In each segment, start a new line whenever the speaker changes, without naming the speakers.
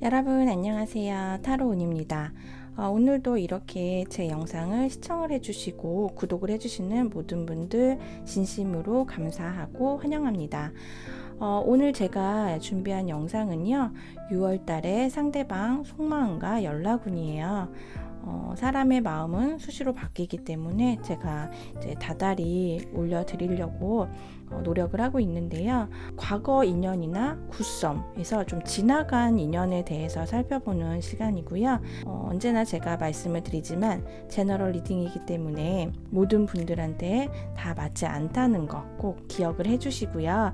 여러분 안녕하세요. 타로운입니다. 오늘도 이렇게 제 영상을 시청을 해주시고 구독을 해주시는 모든 분들 진심으로 감사하고 환영합니다. 오늘 제가 준비한 영상은요, 6월 달에 상대방 속마음과 연락운이에요. 사람의 마음은 수시로 바뀌기 때문에 제가 이제 다달이 올려드리려고 노력을 하고 있는데요. 과거 인연이나 굿썸에서 좀 지나간 인연에 대해서 살펴보는 시간이고요. 언제나 제가 말씀을 드리지만 제너럴 리딩이기 때문에 모든 분들한테 다 맞지 않다는 거 꼭 기억을 해주시고요.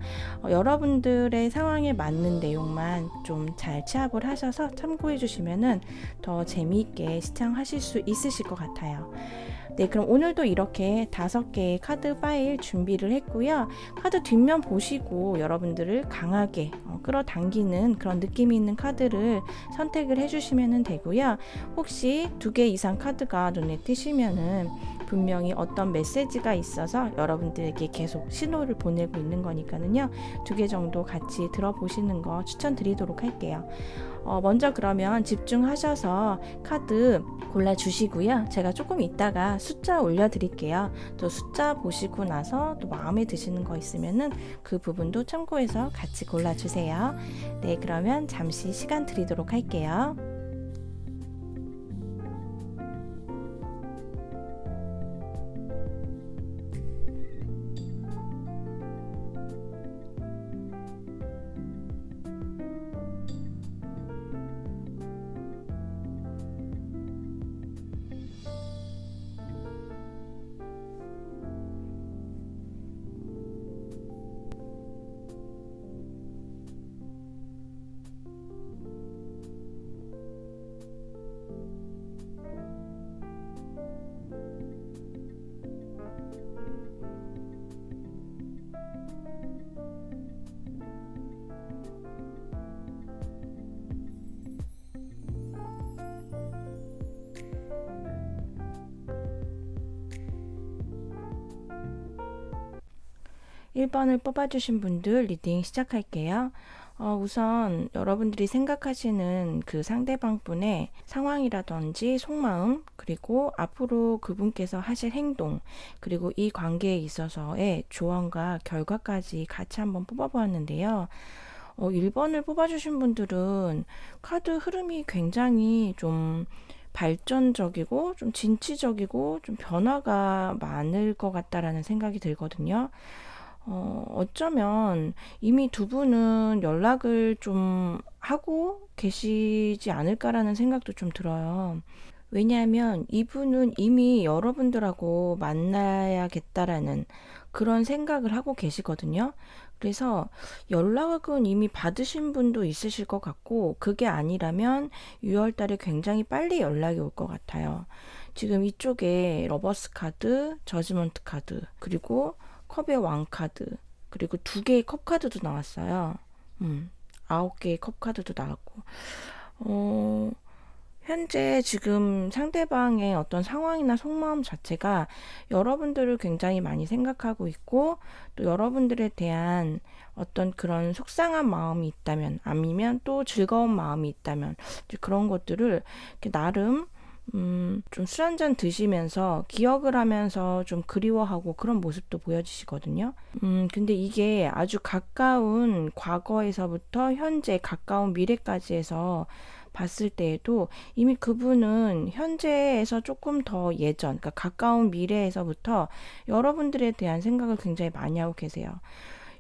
여러분들의 상황에 맞는 내용만 좀 잘 취합을 하셔서 참고해 주시면은 더 재미있게 시청하실 수 있으실 것 같아요. 네, 그럼 오늘도 이렇게 5개의 카드 파일 준비를 했고요. 카드 뒷면 보시고 여러분들을 강하게 끌어당기는 그런 느낌이 있는 카드를 선택을 해주시면 되고요. 혹시 2개 이상 카드가 눈에 띄시면은 분명히 어떤 메시지가 있어서 여러분들에게 계속 신호를 보내고 있는 거니까는요. 2개 정도 같이 들어보시는 거 추천드리도록 할게요. 먼저 그러면 집중하셔서 카드 골라주시고요. 제가 조금 이따가 숫자 올려드릴게요. 또 숫자 보시고 나서 또 마음에 드시는 거 있으면은 그 부분도 참고해서 같이 골라주세요. 네, 그러면 잠시 시간 드리도록 할게요. 1번을 뽑아주신 분들 리딩 시작할게요. 우선 여러분들이 생각하시는 그 상대방 분의 상황이라든지 속마음, 그리고 앞으로 그분께서 하실 행동, 그리고 이 관계에 있어서의 조언과 결과까지 같이 한번 뽑아보았는데요. 1번을 뽑아주신 분들은 카드 흐름이 굉장히 좀 발전적이고 좀 진취적이고 좀 변화가 많을 것 같다라는 생각이 들거든요. 어쩌면 이미 두 분은 연락을 좀 하고 계시지 않을까라는 생각도 좀 들어요. 왜냐하면 이분은 이미 여러분들하고 만나야겠다라는 그런 생각을 하고 계시거든요. 그래서 연락은 이미 받으신 분도 있으실 것 같고, 그게 아니라면 6월 달에 굉장히 빨리 연락이 올 것 같아요. 지금 이쪽에 러버스 카드, 저지먼트 카드, 그리고 컵의 왕 카드, 그리고 2개의 컵 카드도 나왔어요. 9개의 컵 카드도 나왔고, 현재 지금 상대방의 어떤 상황이나 속마음 자체가 여러분들을 굉장히 많이 생각하고 있고, 또 여러분들에 대한 어떤 그런 속상한 마음이 있다면, 아니면 또 즐거운 마음이 있다면, 그런 것들을 나름 좀 술 한잔 드시면서 기억을 하면서 좀 그리워하고 그런 모습도 보여지시거든요. 근데 이게 아주 가까운 과거에서부터 현재 가까운 미래까지 해서 봤을 때에도 이미 그분은 현재에서 조금 더 예전, 그러니까 가까운 미래에서부터 여러분들에 대한 생각을 굉장히 많이 하고 계세요.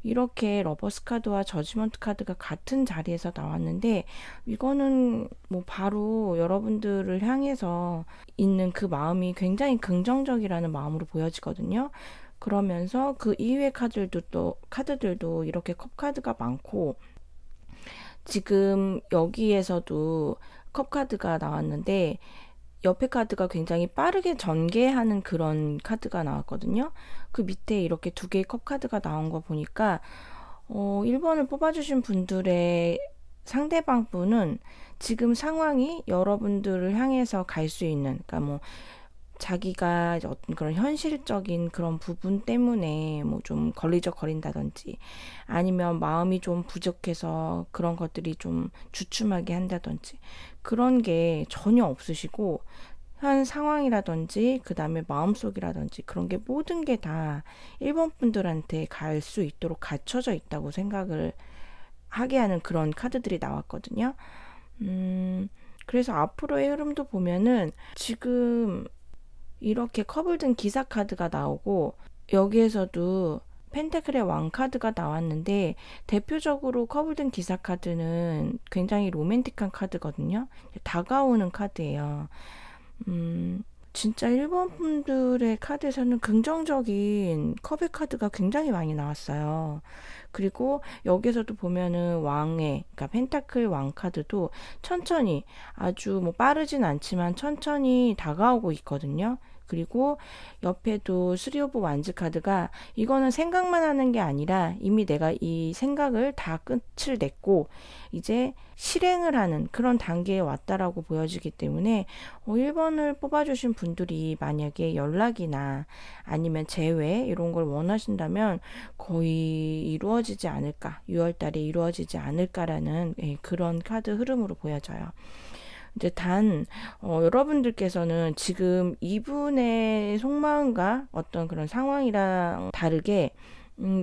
이렇게 러버스 카드와 저지먼트 카드가 같은 자리에서 나왔는데, 이거는 뭐 바로 여러분들을 향해서 있는 그 마음이 굉장히 긍정적이라는 마음으로 보여지거든요. 그러면서 그 이외의 카드들도 이렇게 컵 카드가 많고, 지금 여기에서도 컵 카드가 나왔는데 옆에 카드가 굉장히 빠르게 전개하는 그런 카드가 나왔거든요. 그 밑에 이렇게 2개의 컵 카드가 나온 거 보니까 1번을 뽑아주신 분들의 상대방 분은 지금 상황이 여러분들을 향해서 갈 수 있는, 그러니까 뭐 자기가 어떤 그런 현실적인 그런 부분 때문에 뭐 좀 걸리적거린다든지 아니면 마음이 좀 부족해서 그런 것들이 좀 주춤하게 한다든지 그런 게 전혀 없으시고 한 상황이라든지 그 다음에 마음속이라든지 그런 게 모든 게 다 1번 분들한테 갈 수 있도록 갖춰져 있다고 생각을 하게 하는 그런 카드들이 나왔거든요. 그래서 앞으로의 흐름도 보면은 지금 이렇게 커블든 기사 카드가 나오고 여기에서도 펜타클의 왕 카드가 나왔는데 대표적으로 커블든 기사 카드는 굉장히 로맨틱한 카드거든요. 다가오는 카드예요. 진짜 일본 분들의 카드에서는 긍정적인 컵의 카드가 굉장히 많이 나왔어요. 그리고 여기서도 보면은 왕의, 그러니까 펜타클 왕 카드도 천천히, 아주 뭐 빠르진 않지만 천천히 다가오고 있거든요. 그리고 옆에도 스리 오브 완즈 카드가 이거는 생각만 하는 게 아니라 이미 내가 이 생각을 다 끝을 냈고 이제 실행을 하는 그런 단계에 왔다라고 보여지기 때문에 1번을 뽑아주신 분들이 만약에 연락이나 아니면 재회 이런 걸 원하신다면 거의 이루어지지 않을까, 6월달에 이루어지지 않을까라는 그런 카드 흐름으로 보여져요. 이제 여러분들께서는 지금 이분의 속마음과 어떤 그런 상황이랑 다르게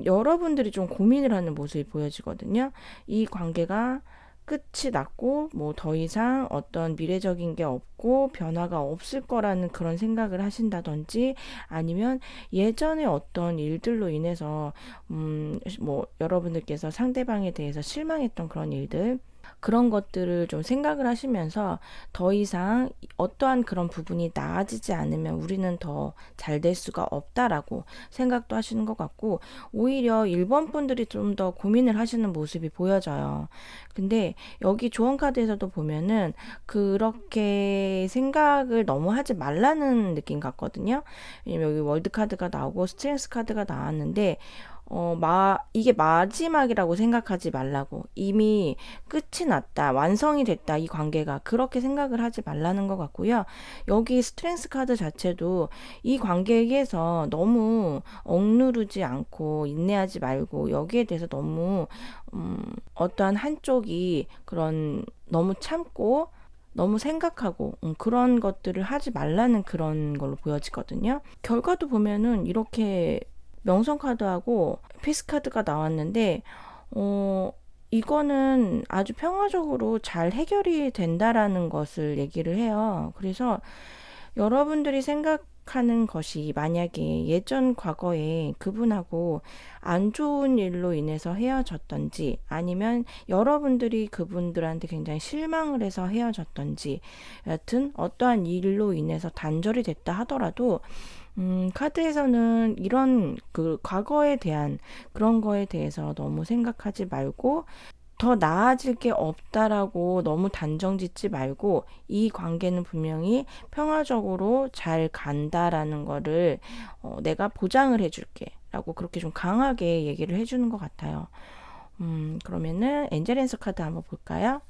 여러분들이 좀 고민을 하는 모습이 보여지거든요. 이 관계가 끝이 났고 뭐 더 이상 어떤 미래적인 게 없고 변화가 없을 거라는 그런 생각을 하신다든지 아니면 예전에 어떤 일들로 인해서 뭐 여러분들께서 상대방에 대해서 실망했던 그런 일들 그런 것들을 좀 생각을 하시면서 더 이상 어떠한 그런 부분이 나아지지 않으면 우리는 더 잘 될 수가 없다라고 생각도 하시는 것 같고 오히려 일본 분들이 좀 더 고민을 하시는 모습이 보여져요. 근데 여기 조언 카드에서도 보면은 그렇게 생각을 너무 하지 말라는 느낌 같거든요. 왜냐면 여기 월드 카드가 나오고 스트렝스 카드가 나왔는데 이게 마지막이라고 생각하지 말라고. 이미 끝이 났다, 완성이 됐다, 이 관계가. 그렇게 생각을 하지 말라는 것 같고요. 여기 스트렝스 카드 자체도 이 관계에서 너무 억누르지 않고 인내하지 말고 여기에 대해서 너무, 어떠한 한쪽이 그런 너무 참고 너무 생각하고 그런 것들을 하지 말라는 그런 걸로 보여지거든요. 결과도 보면은 이렇게 명성 카드하고 피스 카드가 나왔는데 이거는 아주 평화적으로 잘 해결이 된다라는 것을 얘기를 해요. 그래서 여러분들이 생각하는 것이 만약에 예전 과거에 그분하고 안 좋은 일로 인해서 헤어졌던지 아니면 여러분들이 그분들한테 굉장히 실망을 해서 헤어졌던지 여하튼 어떠한 일로 인해서 단절이 됐다 하더라도 카드에서는 이런 그 과거에 대한 그런 거에 대해서 너무 생각하지 말고 더 나아질 게 없다라고 너무 단정 짓지 말고 이 관계는 분명히 평화적으로 잘 간다라는 거를 내가 보장을 해줄게 라고 그렇게 좀 강하게 얘기를 해주는 것 같아요. 그러면은 엔젤 앤서 카드 한번 볼까요?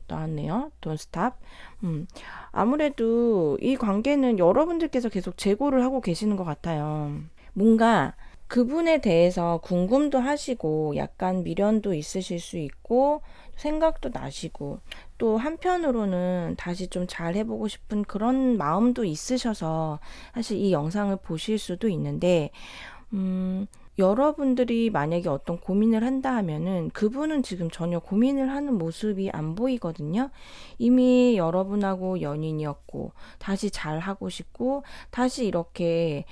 나왔네요. Don't stop. 아무래도 이 관계는 여러분들께서 계속 재고를 하고 계시는 것 같아요. 뭔가 그분에 대해서 궁금도 하시고 약간 미련도 있으실 수 있고 생각도 나시고 또 한편으로는 다시 좀 잘 해보고 싶은 그런 마음도 있으셔서 사실 이 영상을 보실 수도 있는데 여러분들이 만약에 어떤 고민을 한다 하면은 그분은 지금 전혀 고민을 하는 모습이 안 보이거든요. 이미 여러분하고 연인이었고 다시 잘 하고 싶고 다시 이렇게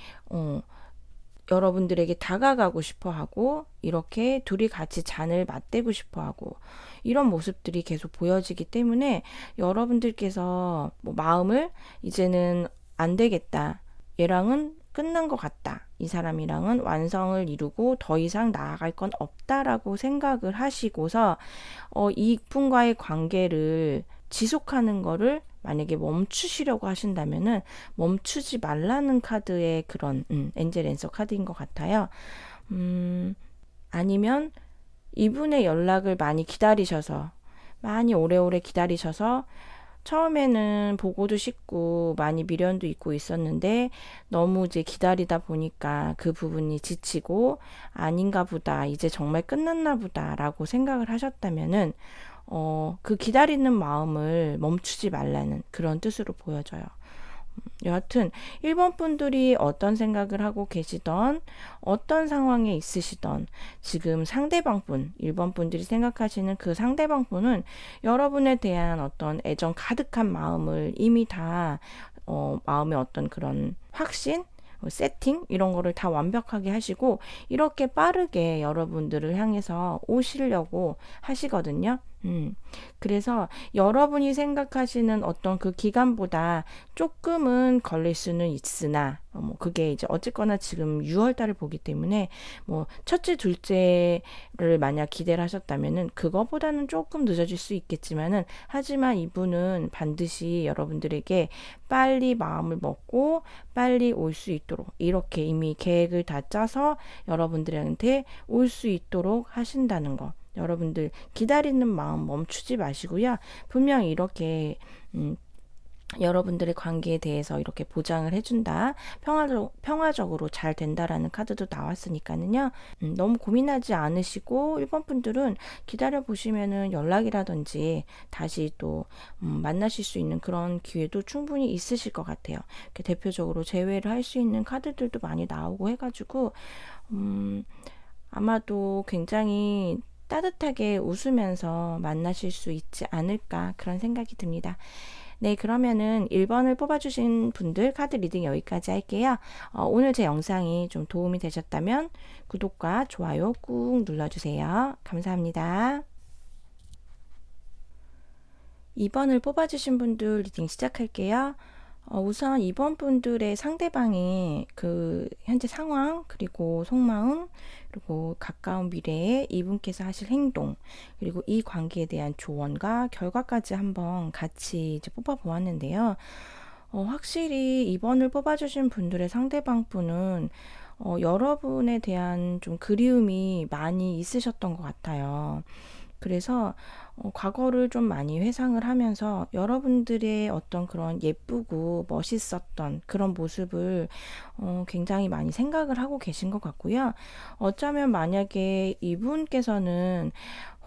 여러분들에게 다가가고 싶어 하고 이렇게 둘이 같이 잔을 맞대고 싶어 하고 이런 모습들이 계속 보여지기 때문에 여러분들께서 뭐 마음을 이제는 안 되겠다. 얘랑은 끝난 것 같다. 이 사람이랑은 완성을 이루고 더 이상 나아갈 건 없다라고 생각을 하시고서 이분과의 관계를 지속하는 거를 만약에 멈추시려고 하신다면은 멈추지 말라는 카드의 그런 엔젤 앤서 카드인 것 같아요. 아니면 이분의 연락을 많이 기다리셔서 많이 오래오래 기다리셔서 처음에는 보고도 싶고 많이 미련도 있고 있었는데 너무 이제 기다리다 보니까 그 부분이 지치고 아닌가 보다, 이제 정말 끝났나 보다라고 생각을 하셨다면은 그 기다리는 마음을 멈추지 말라는 그런 뜻으로 보여져요. 여하튼 1번 분들이 어떤 생각을 하고 계시던, 어떤 상황에 있으시던, 지금 상대방 분, 1번 분들이 생각하시는 그 상대방 분은 여러분에 대한 어떤 애정 가득한 마음을 이미 다 마음의 어떤 그런 확신, 세팅 이런 거를 다 완벽하게 하시고 이렇게 빠르게 여러분들을 향해서 오시려고 하시거든요. 그래서 여러분이 생각하시는 어떤 그 기간보다 조금은 걸릴 수는 있으나, 뭐 그게 이제 어쨌거나 지금 6월 달을 보기 때문에 뭐 첫째, 둘째를 만약 기대를 하셨다면은 그거보다는 조금 늦어질 수 있겠지만은, 하지만 이분은 반드시 여러분들에게 빨리 마음을 먹고 빨리 올 수 있도록 이렇게 이미 계획을 다 짜서 여러분들한테 올 수 있도록 하신다는 거. 여러분들 기다리는 마음 멈추지 마시고요. 분명히 이렇게 여러분들의 관계에 대해서 이렇게 보장을 해준다, 평화적으로 잘 된다라는 카드도 나왔으니까는요. 너무 고민하지 않으시고 1번 분들은 기다려 보시면은 연락이라든지 다시 또 만나실 수 있는 그런 기회도 충분히 있으실 것 같아요. 이렇게 대표적으로 제외를 할 수 있는 카드들도 많이 나오고 해가지고 아마도 굉장히 따뜻하게 웃으면서 만나실 수 있지 않을까, 그런 생각이 듭니다. 네, 그러면은 1번을 뽑아주신 분들 카드 리딩 여기까지 할게요. 오늘 제 영상이 좀 도움이 되셨다면 구독과 좋아요 꾹 눌러주세요. 감사합니다. 2번을 뽑아주신 분들 리딩 시작할게요. 우선 2번 분들의 상대방의 그 현재 상황, 그리고 속마음, 그리고 가까운 미래에 이분께서 하실 행동, 그리고 이 관계에 대한 조언과 결과까지 한번 같이 이제 뽑아 보았는데요. 확실히 2번을 뽑아주신 분들의 상대방 분은 여러분에 대한 좀 그리움이 많이 있으셨던 것 같아요. 그래서 과거를 좀 많이 회상을 하면서 여러분들의 어떤 그런 예쁘고 멋있었던 그런 모습을 굉장히 많이 생각을 하고 계신 것 같고요. 어쩌면 만약에 이분께서는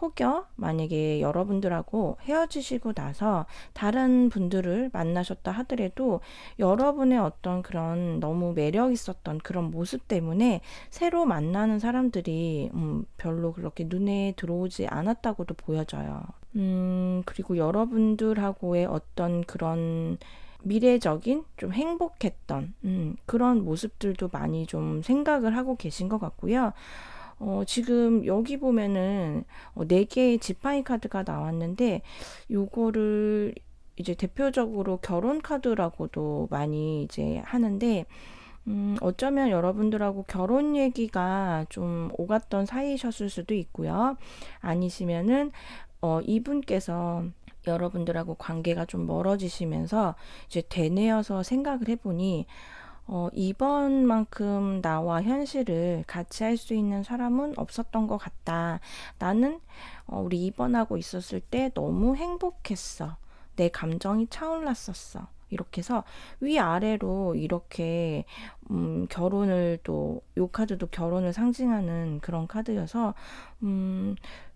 혹여 만약에 여러분들하고 헤어지시고 나서 다른 분들을 만나셨다 하더라도 여러분의 어떤 그런 너무 매력 있었던 그런 모습 때문에 새로 만나는 사람들이 별로 그렇게 눈에 들어오지 않았다고도 보여져요. 그리고 여러분들하고의 어떤 그런 미래적인 좀 행복했던 그런 모습들도 많이 좀 생각을 하고 계신 것 같고요. 지금 여기 보면은 4개의 지팡이 카드가 나왔는데 요거를 이제 대표적으로 결혼 카드라고도 많이 이제 하는데, 어쩌면 여러분들하고 결혼 얘기가 좀 오갔던 사이셨을 수도 있고요. 아니시면은 이분께서 여러분들하고 관계가 좀 멀어지시면서 이제 되뇌어서 생각을 해보니 이번만큼 나와 현실을 같이 할 수 있는 사람은 없었던 것 같다. 나는 우리 이번하고 있었을 때 너무 행복했어. 내 감정이 차올랐었어. 이렇게 해서 위아래로 이렇게 결혼을, 또 요 카드도 결혼을 상징하는 그런 카드여서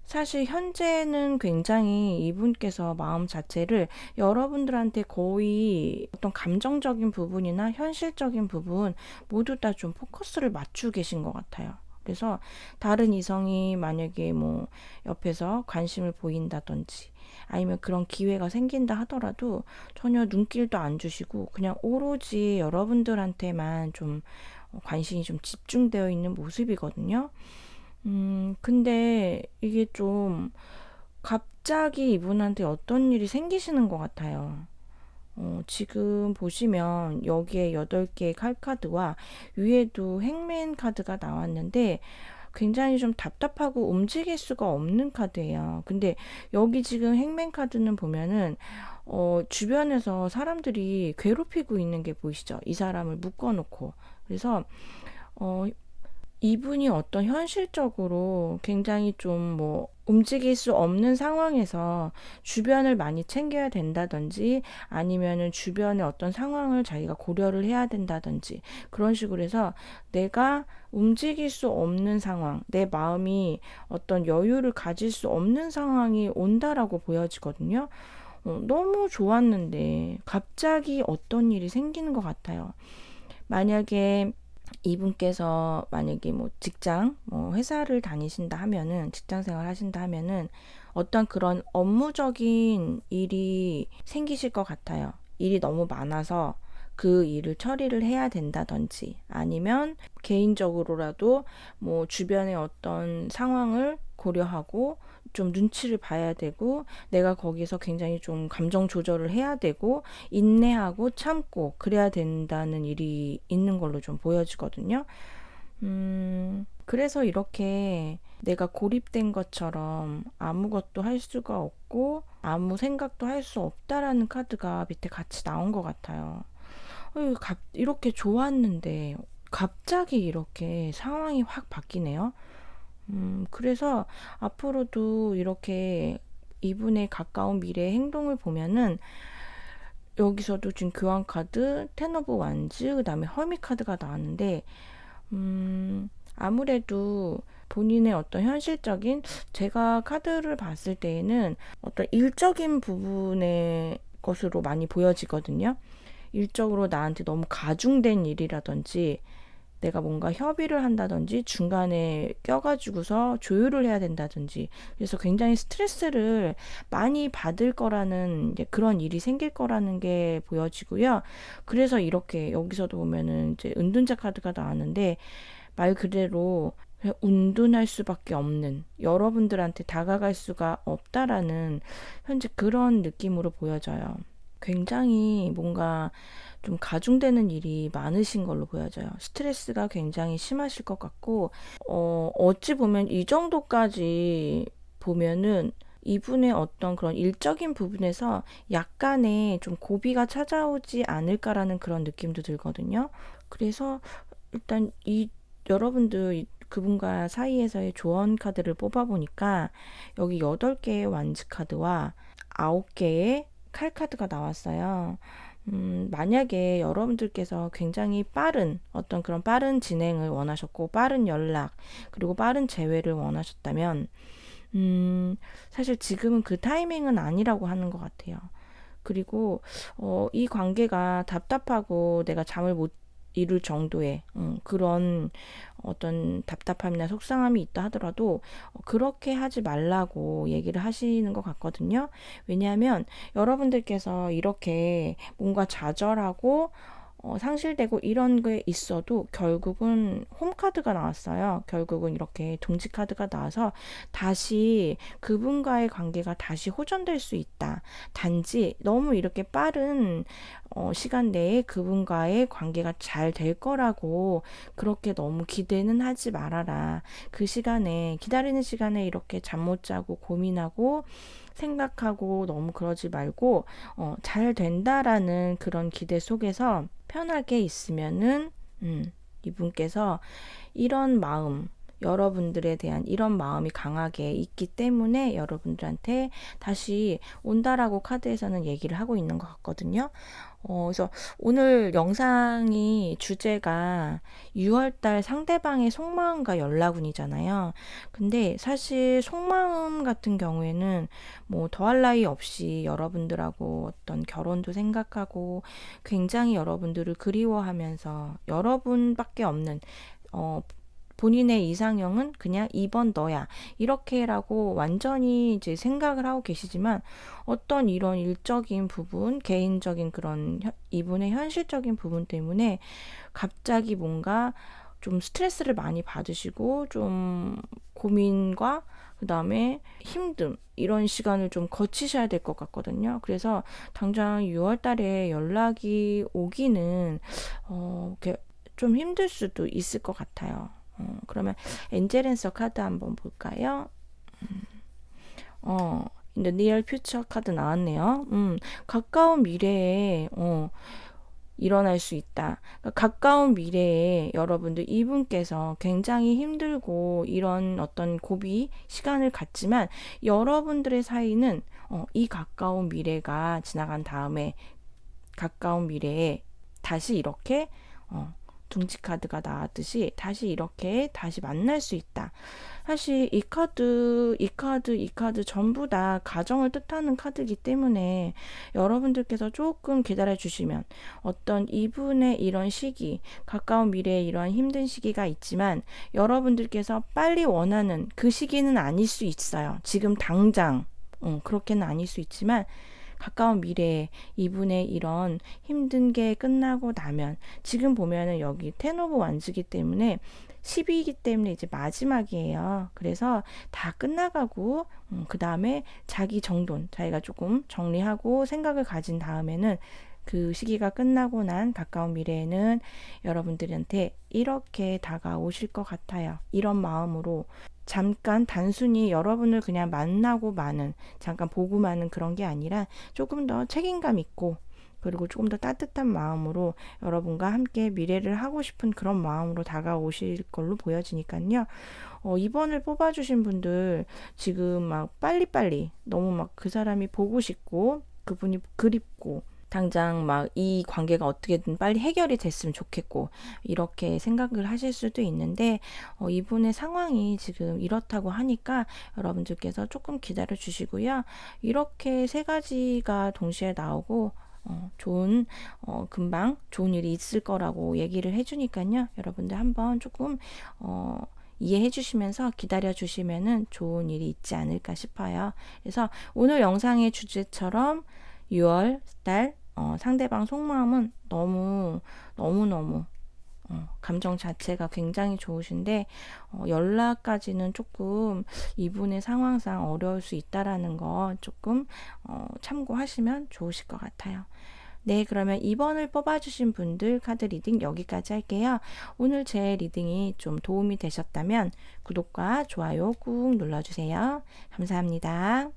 사실 현재는 굉장히 이분께서 마음 자체를 여러분들한테 거의 어떤 감정적인 부분이나 현실적인 부분 모두 다 좀 포커스를 맞추고 계신 것 같아요. 그래서 다른 이성이 만약에 뭐 옆에서 관심을 보인다든지 아니면 그런 기회가 생긴다 하더라도 전혀 눈길도 안 주시고 그냥 오로지 여러분들한테만 좀 관심이 좀 집중되어 있는 모습이거든요. 근데 이게 좀 갑자기 이분한테 어떤 일이 생기시는 것 같아요. 지금 보시면 여기에 8개의 칼카드와 위에도 행맨 카드가 나왔는데 굉장히 좀 답답하고 움직일 수가 없는 카드예요. 근데 여기 지금 행맨 카드는 보면은 주변에서 사람들이 괴롭히고 있는 게 보이시죠? 이 사람을 묶어놓고. 그래서 어, 이분이 어떤 현실적으로 굉장히 좀 뭐 움직일 수 없는 상황에서 주변을 많이 챙겨야 된다든지 아니면은 주변의 어떤 상황을 자기가 고려를 해야 된다든지 그런 식으로 해서 내가 움직일 수 없는 상황, 내 마음이 어떤 여유를 가질 수 없는 상황이 온다라고 보여지거든요. 너무 좋았는데 갑자기 어떤 일이 생기는 것 같아요. 만약에 이분께서 만약에 뭐 직장, 뭐 회사를 다니신다 하면은 직장 생활 하신다 하면은 어떤 그런 업무적인 일이 생기실 것 같아요. 일이 너무 많아서 그 일을 처리를 해야 된다든지 아니면 개인적으로라도 뭐 주변의 어떤 상황을 고려하고 좀 눈치를 봐야 되고 내가 거기서 굉장히 좀 감정 조절을 해야 되고 인내하고 참고 그래야 된다는 일이 있는 걸로 좀 보여지거든요. 그래서 이렇게 내가 고립된 것처럼 아무것도 할 수가 없고 아무 생각도 할 수 없다라는 카드가 밑에 같이 나온 것 같아요. 이렇게 좋았는데 갑자기 이렇게 상황이 확 바뀌네요. 그래서 앞으로도 이렇게 이분의 가까운 미래의 행동을 보면은 여기서도 지금 교환 카드, 텐 오브 완즈, 그다음에 허미 카드가 나왔는데 아무래도 본인의 어떤 현실적인 제가 카드를 봤을 때에는 어떤 일적인 부분의 것으로 많이 보여지거든요. 일적으로 나한테 너무 가중된 일이라든지 내가 뭔가 협의를 한다든지 중간에 껴가지고서 조율을 해야 된다든지 그래서 굉장히 스트레스를 많이 받을 거라는 이제 그런 일이 생길 거라는 게 보여지고요. 그래서 이렇게 여기서도 보면은 이제 은둔자 카드가 나왔는데 말 그대로 그냥 운둔할 수밖에 없는 여러분들한테 다가갈 수가 없다라는 현재 그런 느낌으로 보여져요. 굉장히 뭔가 좀 가중되는 일이 많으신 걸로 보여져요. 스트레스가 굉장히 심하실 것 같고, 어찌 보면 이 정도까지 보면은 이분의 어떤 그런 일적인 부분에서 약간의 좀 고비가 찾아오지 않을까라는 그런 느낌도 들거든요. 그래서 일단 여러분들 그분과 사이에서의 조언 카드를 뽑아보니까 여기 8개의 완즈 카드와 9개의 칼 카드가 나왔어요. 만약에 여러분들께서 굉장히 빠른 어떤 그런 빠른 진행을 원하셨고 빠른 연락 그리고 빠른 재회를 원하셨다면 사실 지금은 그 타이밍은 아니라고 하는 것 같아요. 그리고 이 관계가 답답하고 내가 잠을 못 이룰 정도의 그런 어떤 답답함이나 속상함이 있다 하더라도 그렇게 하지 말라고 얘기를 하시는 것 같거든요. 왜냐하면 여러분들께서 이렇게 뭔가 좌절하고 상실되고 이런 게 있어도 결국은 홈카드가 나왔어요. 결국은 이렇게 동지카드가 나와서 다시 그분과의 관계가 다시 호전될 수 있다. 단지 너무 이렇게 빠른 시간 내에 그분과의 관계가 잘 될 거라고 그렇게 너무 기대는 하지 말아라. 그 시간에 기다리는 시간에 이렇게 잠 못 자고 고민하고 생각하고 너무 그러지 말고 잘 된다라는 그런 기대 속에서 편하게 있으면은 이분께서 이런 마음 여러분들에 대한 이런 마음이 강하게 있기 때문에 여러분들한테 다시 온다라고 카드에서는 얘기를 하고 있는 것 같거든요. 그래서 오늘 영상이 주제가 6월달 상대방의 속마음과 연락운이잖아요. 근데 사실 속마음 같은 경우에는 뭐 더할 나위 없이 여러분들하고 어떤 결혼도 생각하고 굉장히 여러분들을 그리워하면서 여러분밖에 없는 본인의 이상형은 그냥 2번 너야. 이렇게라고 완전히 이제 생각을 하고 계시지만 어떤 이런 일적인 부분, 개인적인 그런 이분의 현실적인 부분 때문에 갑자기 뭔가 좀 스트레스를 많이 받으시고 좀 고민과 그 다음에 힘듦 이런 시간을 좀 거치셔야 될 것 같거든요. 그래서 당장 6월 달에 연락이 오기는 이렇게 좀 힘들 수도 있을 것 같아요. 그러면 엔젤앤서 카드 한번 볼까요? 근데 리얼 퓨처 카드 나왔네요. 가까운 미래에 일어날 수 있다. 그러니까 가까운 미래에 여러분들 이분께서 굉장히 힘들고 이런 어떤 고비 시간을 갖지만 여러분들의 사이는 이 가까운 미래가 지나간 다음에 가까운 미래에 다시 이렇게 둥지 카드가 나왔듯이 다시 이렇게 다시 만날 수 있다. 사실 이 카드 전부 다 가정을 뜻하는 카드이기 때문에 여러분들께서 조금 기다려 주시면 어떤 이분의 이런 시기, 가까운 미래에 이러한 힘든 시기가 있지만 여러분들께서 빨리 원하는 그 시기는 아닐 수 있어요. 지금 당장 그렇게는 아닐 수 있지만 가까운 미래에 이분의 이런 힘든 게 끝나고 나면 지금 보면은 여기 텐 오브 완즈기 때문에 10이기 때문에 이제 마지막이에요. 그래서 다 끝나가고 그 다음에 자기 정돈, 자기가 조금 정리하고 생각을 가진 다음에는 그 시기가 끝나고 난 가까운 미래에는 여러분들한테 이렇게 다가오실 것 같아요. 이런 마음으로 잠깐 단순히 여러분을 그냥 만나고 마는, 잠깐 보고 마는 그런 게 아니라 조금 더 책임감 있고 그리고 조금 더 따뜻한 마음으로 여러분과 함께 미래를 하고 싶은 그런 마음으로 다가오실 걸로 보여지니까요. 2번을 뽑아주신 분들 지금 막 빨리빨리 너무 막 그 사람이 보고 싶고 그분이 그립고 당장 막 이 관계가 어떻게든 빨리 해결이 됐으면 좋겠고 이렇게 생각을 하실 수도 있는데 이분의 상황이 지금 이렇다고 하니까 여러분들께서 조금 기다려 주시고요. 이렇게 세 가지가 동시에 나오고 금방 좋은 일이 있을 거라고 얘기를 해주니까요. 여러분들 한번 조금 이해해 주시면서 기다려 주시면은 좋은 일이 있지 않을까 싶어요. 그래서 오늘 영상의 주제처럼 6월 달 상대방 속마음은 너무너무 감정 자체가 굉장히 좋으신데 연락까지는 조금 이분의 상황상 어려울 수 있다라는 거 조금 참고하시면 좋으실 것 같아요. 네, 그러면 2번을 뽑아주신 분들 카드 리딩 여기까지 할게요. 오늘 제 리딩이 좀 도움이 되셨다면 구독과 좋아요 꾹 눌러주세요. 감사합니다.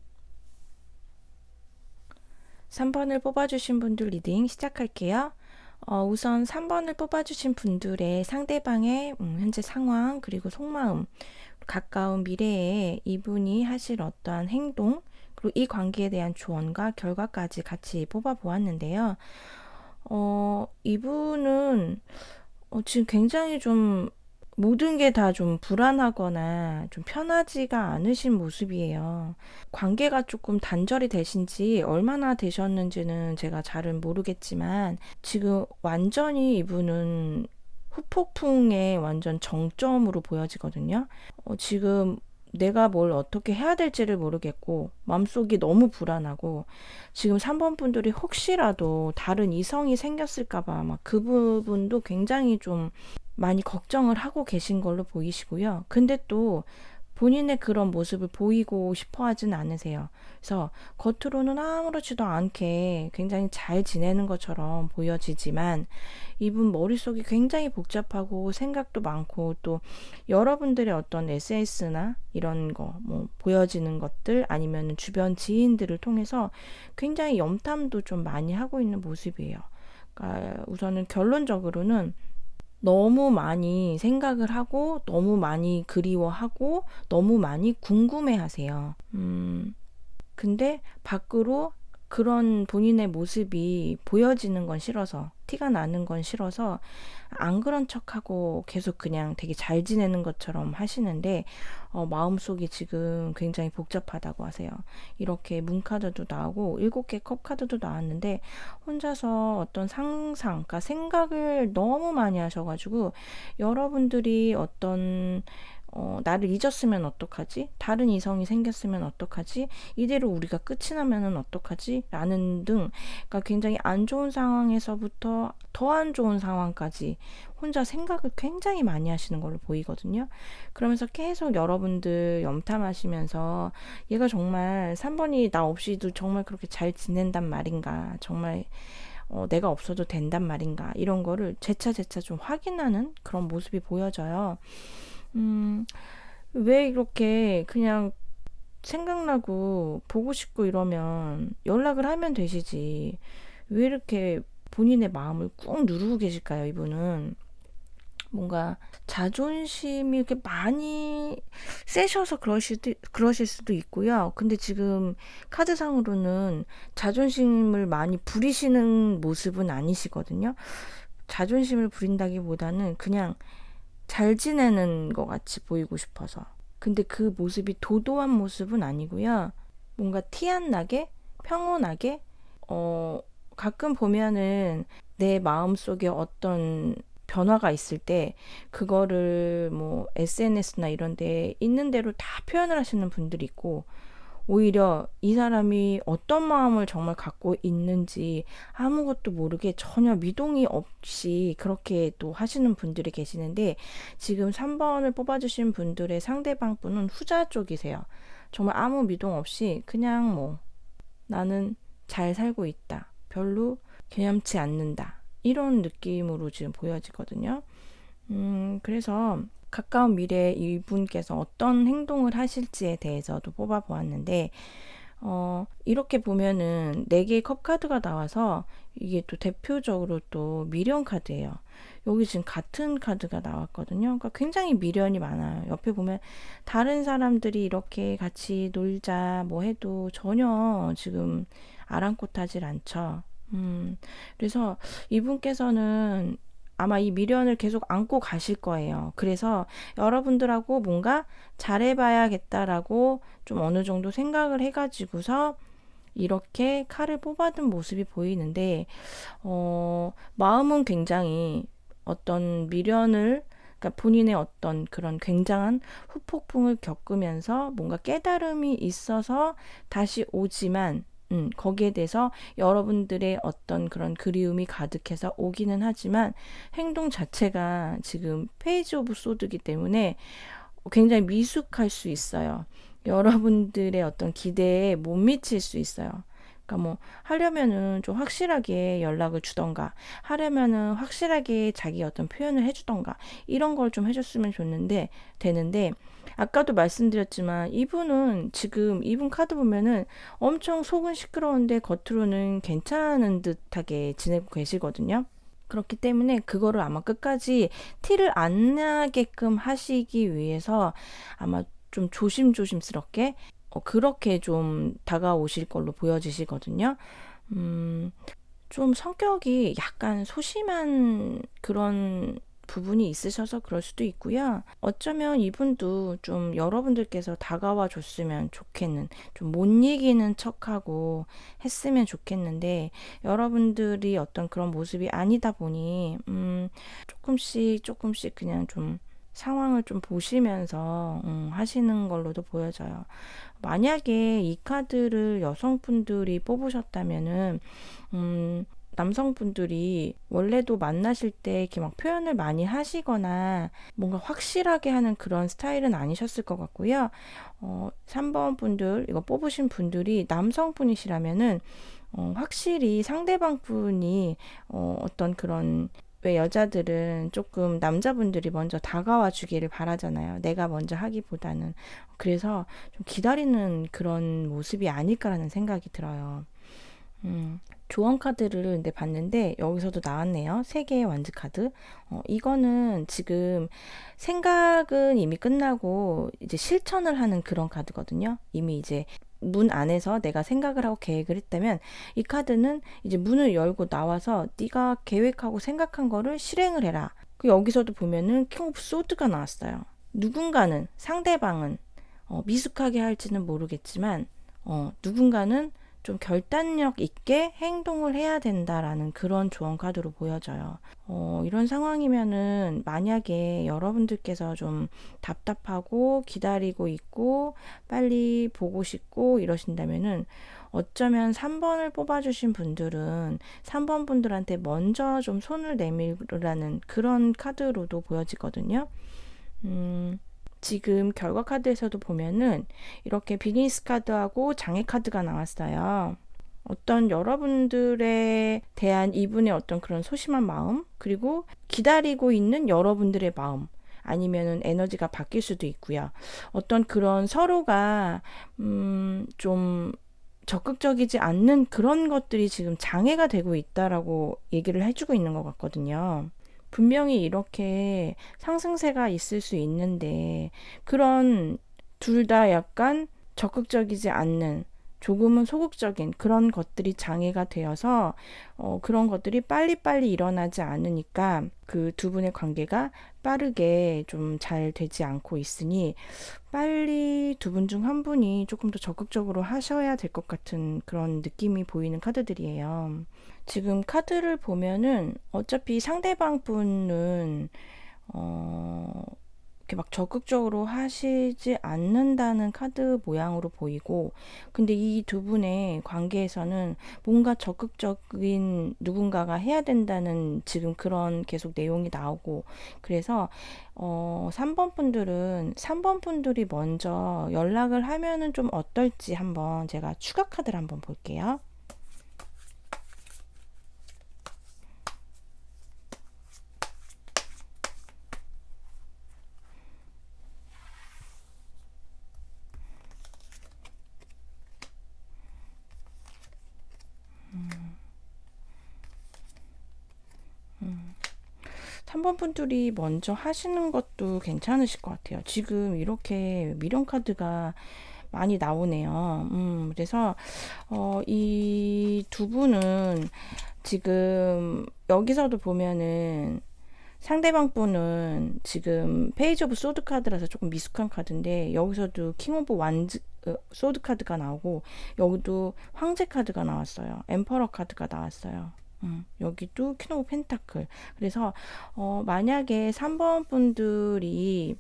3번을 뽑아주신 분들 리딩 시작할게요. 우선 3번을 뽑아주신 분들의 상대방의 현재 상황 그리고 속마음 가까운 미래에 이분이 하실 어떠한 행동 그리고 이 관계에 대한 조언과 결과까지 같이 뽑아보았는데요. 이분은 지금 굉장히 좀 모든 게 다 좀 불안하거나 좀 편하지가 않으신 모습이에요. 관계가 조금 단절이 되신지 얼마나 되셨는지는 제가 잘은 모르겠지만 지금 완전히 이분은 후폭풍의 완전 정점으로 보여지거든요. 지금 내가 뭘 어떻게 해야 될지를 모르겠고 마음속이 너무 불안하고 지금 3번 분들이 혹시라도 다른 이성이 생겼을까봐 막 그 부분도 굉장히 좀 많이 걱정을 하고 계신 걸로 보이시고요. 근데 또 본인의 그런 모습을 보이고 싶어 하진 않으세요. 그래서 겉으로는 아무렇지도 않게 굉장히 잘 지내는 것처럼 보여지지만 이분 머릿속이 굉장히 복잡하고 생각도 많고 또 여러분들의 어떤 SNS나 이런 거 뭐 보여지는 것들 아니면 주변 지인들을 통해서 굉장히 염탐도 좀 많이 하고 있는 모습이에요. 그러니까 우선은 결론적으로는 너무 많이 생각을 하고 너무 많이 그리워하고 너무 많이 궁금해 하세요. 근데 밖으로 그런 본인의 모습이 보여지는 건 싫어서 티가 나는 건 싫어서 안 그런 척하고 계속 그냥 되게 잘 지내는 것처럼 하시는데 마음속이 지금 굉장히 복잡하다고 하세요. 이렇게 문카드도 나오고 7개 컵카드도 나왔는데 혼자서 어떤 상상, 그러니까 생각을 너무 많이 하셔가지고 여러분들이 어떤 나를 잊었으면 어떡하지? 다른 이성이 생겼으면 어떡하지? 이대로 우리가 끝이 나면은 어떡하지? 라는 등, 그러니까 굉장히 안 좋은 상황에서부터 더 안 좋은 상황까지 혼자 생각을 굉장히 많이 하시는 걸로 보이거든요. 그러면서 계속 여러분들 염탐하시면서 얘가 정말 3번이 나 없이도 정말 그렇게 잘 지낸단 말인가? 정말 내가 없어도 된단 말인가? 이런 거를 재차 좀 확인하는 그런 모습이 보여져요. 왜 이렇게 그냥 생각나고 보고 싶고 이러면 연락을 하면 되시지. 왜 이렇게 본인의 마음을 꾹 누르고 계실까요, 이분은? 뭔가 자존심이 이렇게 많이 세셔서 그러실 수도 있고요. 근데 지금 카드상으로는 자존심을 많이 부리시는 모습은 아니시거든요. 자존심을 부린다기보다는 그냥 잘 지내는 것 같이 보이고 싶어서. 근데 그 모습이 도도한 모습은 아니고요. 뭔가 티 안 나게 평온하게 가끔 보면은 내 마음속에 어떤 변화가 있을 때 그거를 뭐 SNS나 이런 데 있는 대로 다 표현을 하시는 분들이 있고, 오히려 이 사람이 어떤 마음을 정말 갖고 있는지 아무것도 모르게 전혀 미동이 없이 그렇게 또 하시는 분들이 계시는데, 지금 3번을 뽑아주신 분들의 상대방 분은 후자 쪽이세요. 정말 아무 미동 없이 그냥 뭐 나는 잘 살고 있다, 별로 개념치 않는다, 이런 느낌으로 지금 보여지거든요. 그래서 가까운 미래에 이분께서 어떤 행동을 하실지에 대해서도 뽑아보았는데, 이렇게 보면은 4개의 컵 카드가 나와서 이게 또 대표적으로 또 미련 카드예요. 여기 지금 같은 카드가 나왔거든요. 그러니까 굉장히 미련이 많아요. 옆에 보면 다른 사람들이 이렇게 같이 놀자 뭐 해도 전혀 지금 아랑곳하질 않죠. 그래서 이분께서는 아마 이 미련을 계속 안고 가실 거예요. 그래서 여러분들하고 뭔가 잘해봐야겠다라고 좀 어느 정도 생각을 해가지고서 이렇게 칼을 뽑아둔 모습이 보이는데, 마음은 굉장히 어떤 미련을, 그러니까 본인의 어떤 그런 굉장한 후폭풍을 겪으면서 뭔가 깨달음이 있어서 다시 오지만, 거기에 대해서 여러분들의 어떤 그런 그리움이 가득해서 오기는 하지만 행동 자체가 지금 페이지 오브 소드이기 때문에 굉장히 미숙할 수 있어요. 여러분들의 어떤 기대에 못 미칠 수 있어요. 그러니까 뭐 하려면은 좀 확실하게 연락을 주던가, 하려면은 확실하게 자기 어떤 표현을 해주던가, 이런 걸 좀 해줬으면 되는데, 아까도 말씀드렸지만 이분은 지금 이분 카드 보면은 엄청 속은 시끄러운데 겉으로는 괜찮은 듯하게 지내고 계시거든요. 그렇기 때문에 그거를 아마 끝까지 티를 안 나게끔 하시기 위해서 아마 좀 조심조심스럽게 그렇게 좀 다가오실 걸로 보여지시거든요. 좀 성격이 약간 소심한 그런 부분이 있으셔서 그럴 수도 있고요. 어쩌면 이분도 좀 여러분들께서 다가와 줬으면 좋겠는, 좀 못 이기는 척하고 했으면 좋겠는데, 여러분들이 어떤 그런 모습이 아니다 보니 조금씩 그냥 좀 상황을 좀 보시면서 하시는 걸로도 보여져요. 만약에 이 카드를 여성분들이 뽑으셨다면은 남성분들이 원래도 만나실 때 이렇게 막 표현을 많이 하시거나 뭔가 확실하게 하는 그런 스타일은 아니셨을 것 같고요. 3번 분들, 이거 뽑으신 분들이 남성분이시라면은 확실히 상대방 분이 어떤 그런, 왜 여자들은 조금 남자분들이 먼저 다가와 주기를 바라잖아요. 내가 먼저 하기보다는. 그래서 좀 기다리는 그런 모습이 아닐까라는 생각이 들어요. 조언 카드를 근데 봤는데 여기서도 나왔네요. 3개의 완즈 카드. 이거는 지금 생각은 이미 끝나고 이제 실천을 하는 그런 카드거든요. 이미 이제 문 안에서 내가 생각을 하고 계획을 했다면, 이 카드는 이제 문을 열고 나와서 네가 계획하고 생각한 거를 실행을 해라. 여기서도 보면은 킹 오브 소드가 나왔어요. 누군가는, 상대방은 미숙하게 할지는 모르겠지만 누군가는 좀 결단력 있게 행동을 해야 된다라는 그런 조언 카드로 보여져요. 이런 상황이면은 만약에 여러분들께서 좀 답답하고 기다리고 있고 빨리 보고 싶고 이러신다면은, 어쩌면 3번을 뽑아주신 분들은 3번 분들한테 먼저 좀 손을 내밀으라는 그런 카드로도 보여지거든요. 지금 결과 카드에서도 보면은 이렇게 비즈니스 카드하고 장애 카드가 나왔어요. 어떤 여러분들에 대한 이분의 어떤 그런 소심한 마음, 그리고 기다리고 있는 여러분들의 마음, 아니면은 에너지가 바뀔 수도 있고요. 어떤 그런 서로가 좀 적극적이지 않는 그런 것들이 지금 장애가 되고 있다라고 얘기를 해주고 있는 것 같거든요. 분명히 이렇게 상승세가 있을 수 있는데 그런 둘 다 약간 적극적이지 않는 조금은 소극적인 그런 것들이 장애가 되어서 그런 것들이 빨리빨리 일어나지 않으니까 그 두 분의 관계가 빠르게 좀 잘 되지 않고 있으니 빨리 두 분 중 한 분이 조금 더 적극적으로 하셔야 될 것 같은 그런 느낌이 보이는 카드들이에요. 지금 카드를 보면은 어차피 상대방 분은 이렇게 막 적극적으로 하시지 않는다는 카드 모양으로 보이고, 근데 이 두 분의 관계에서는 뭔가 적극적인 누군가가 해야 된다는 지금 그런 계속 내용이 나오고, 그래서 3번 분들은 3번 분들이 먼저 연락을 하면은 좀 어떨지 한번 제가 추가 카드를 한번 볼게요. 음. 3번 분들이 먼저 하시는 것도 괜찮으실 것 같아요. 지금 이렇게 미련 카드가 많이 나오네요. 그래서 이 두 분은 지금 여기서도 보면은 상대방 분은 지금 페이지 오브 소드 카드라서 조금 미숙한 카드인데 여기서도 킹 오브 완즈 소드 카드가 나오고 여기도 황제 카드가 나왔어요. 엠퍼러 카드가 나왔어요. 여기도 퀸 오브 펜타클. 그래서 만약에 3번 분들이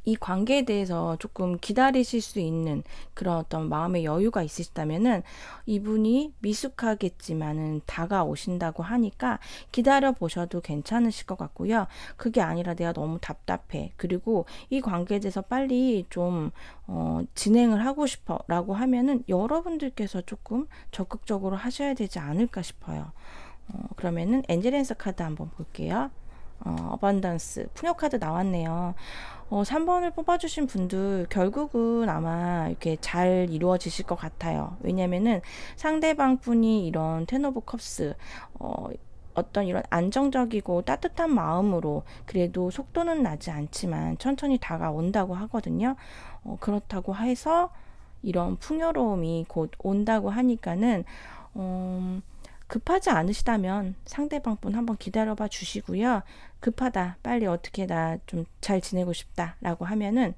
이 관계에 대해서 조금 기다리실 수 있는 그런 어떤 마음의 여유가 있으시다면은 이분이 미숙하겠지만은 다가오신다고 하니까 기다려 보셔도 괜찮으실 것 같고요. 그게 아니라 내가 너무 답답해. 그리고 이 관계에 대해서 빨리 좀 진행을 하고 싶어 라고 하면은 여러분들께서 조금 적극적으로 하셔야 되지 않을까 싶어요. 그러면은 엔젤앤서 카드 한번 볼게요. 어반던스 풍요 카드 나왔네요. 3번을 뽑아주신 분들 결국은 아마 이렇게 잘 이루어지실 것 같아요. 왜냐면은 상대방 분이 이런 텐 오브 컵스 어떤 이런 안정적이고 따뜻한 마음으로 그래도 속도는 나지 않지만 천천히 다가온다고 하거든요. 그렇다고 해서 이런 풍요로움이 곧 온다고 하니까는 급하지 않으시다면 상대방 분 한번 기다려봐 주시고요. 급하다, 빨리 어떻게 나 좀 잘 지내고 싶다 라고 하면은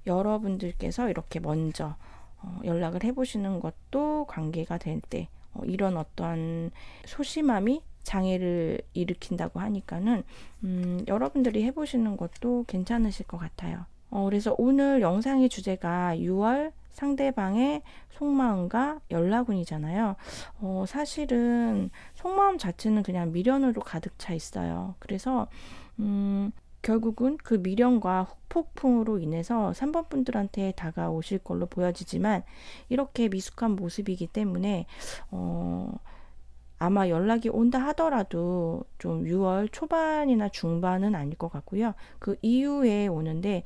여러분들께서 이렇게 먼저 연락을 해보시는 것도 관계가 될 때 이런 어떤 소심함이 장애를 일으킨다고 하니까는 여러분들이 해보시는 것도 괜찮으실 것 같아요. 그래서 오늘 영상의 주제가 6월 상대방의 속마음과 연락운이잖아요. 사실은 속마음 자체는 그냥 미련으로 가득 차 있어요. 그래서 결국은 그 미련과 후폭풍으로 인해서 3번 분들한테 다가오실 걸로 보여지지만 이렇게 미숙한 모습이기 때문에 아마 연락이 온다 하더라도 좀 6월 초반이나 중반은 아닐 것 같고요. 그 이후에 오는데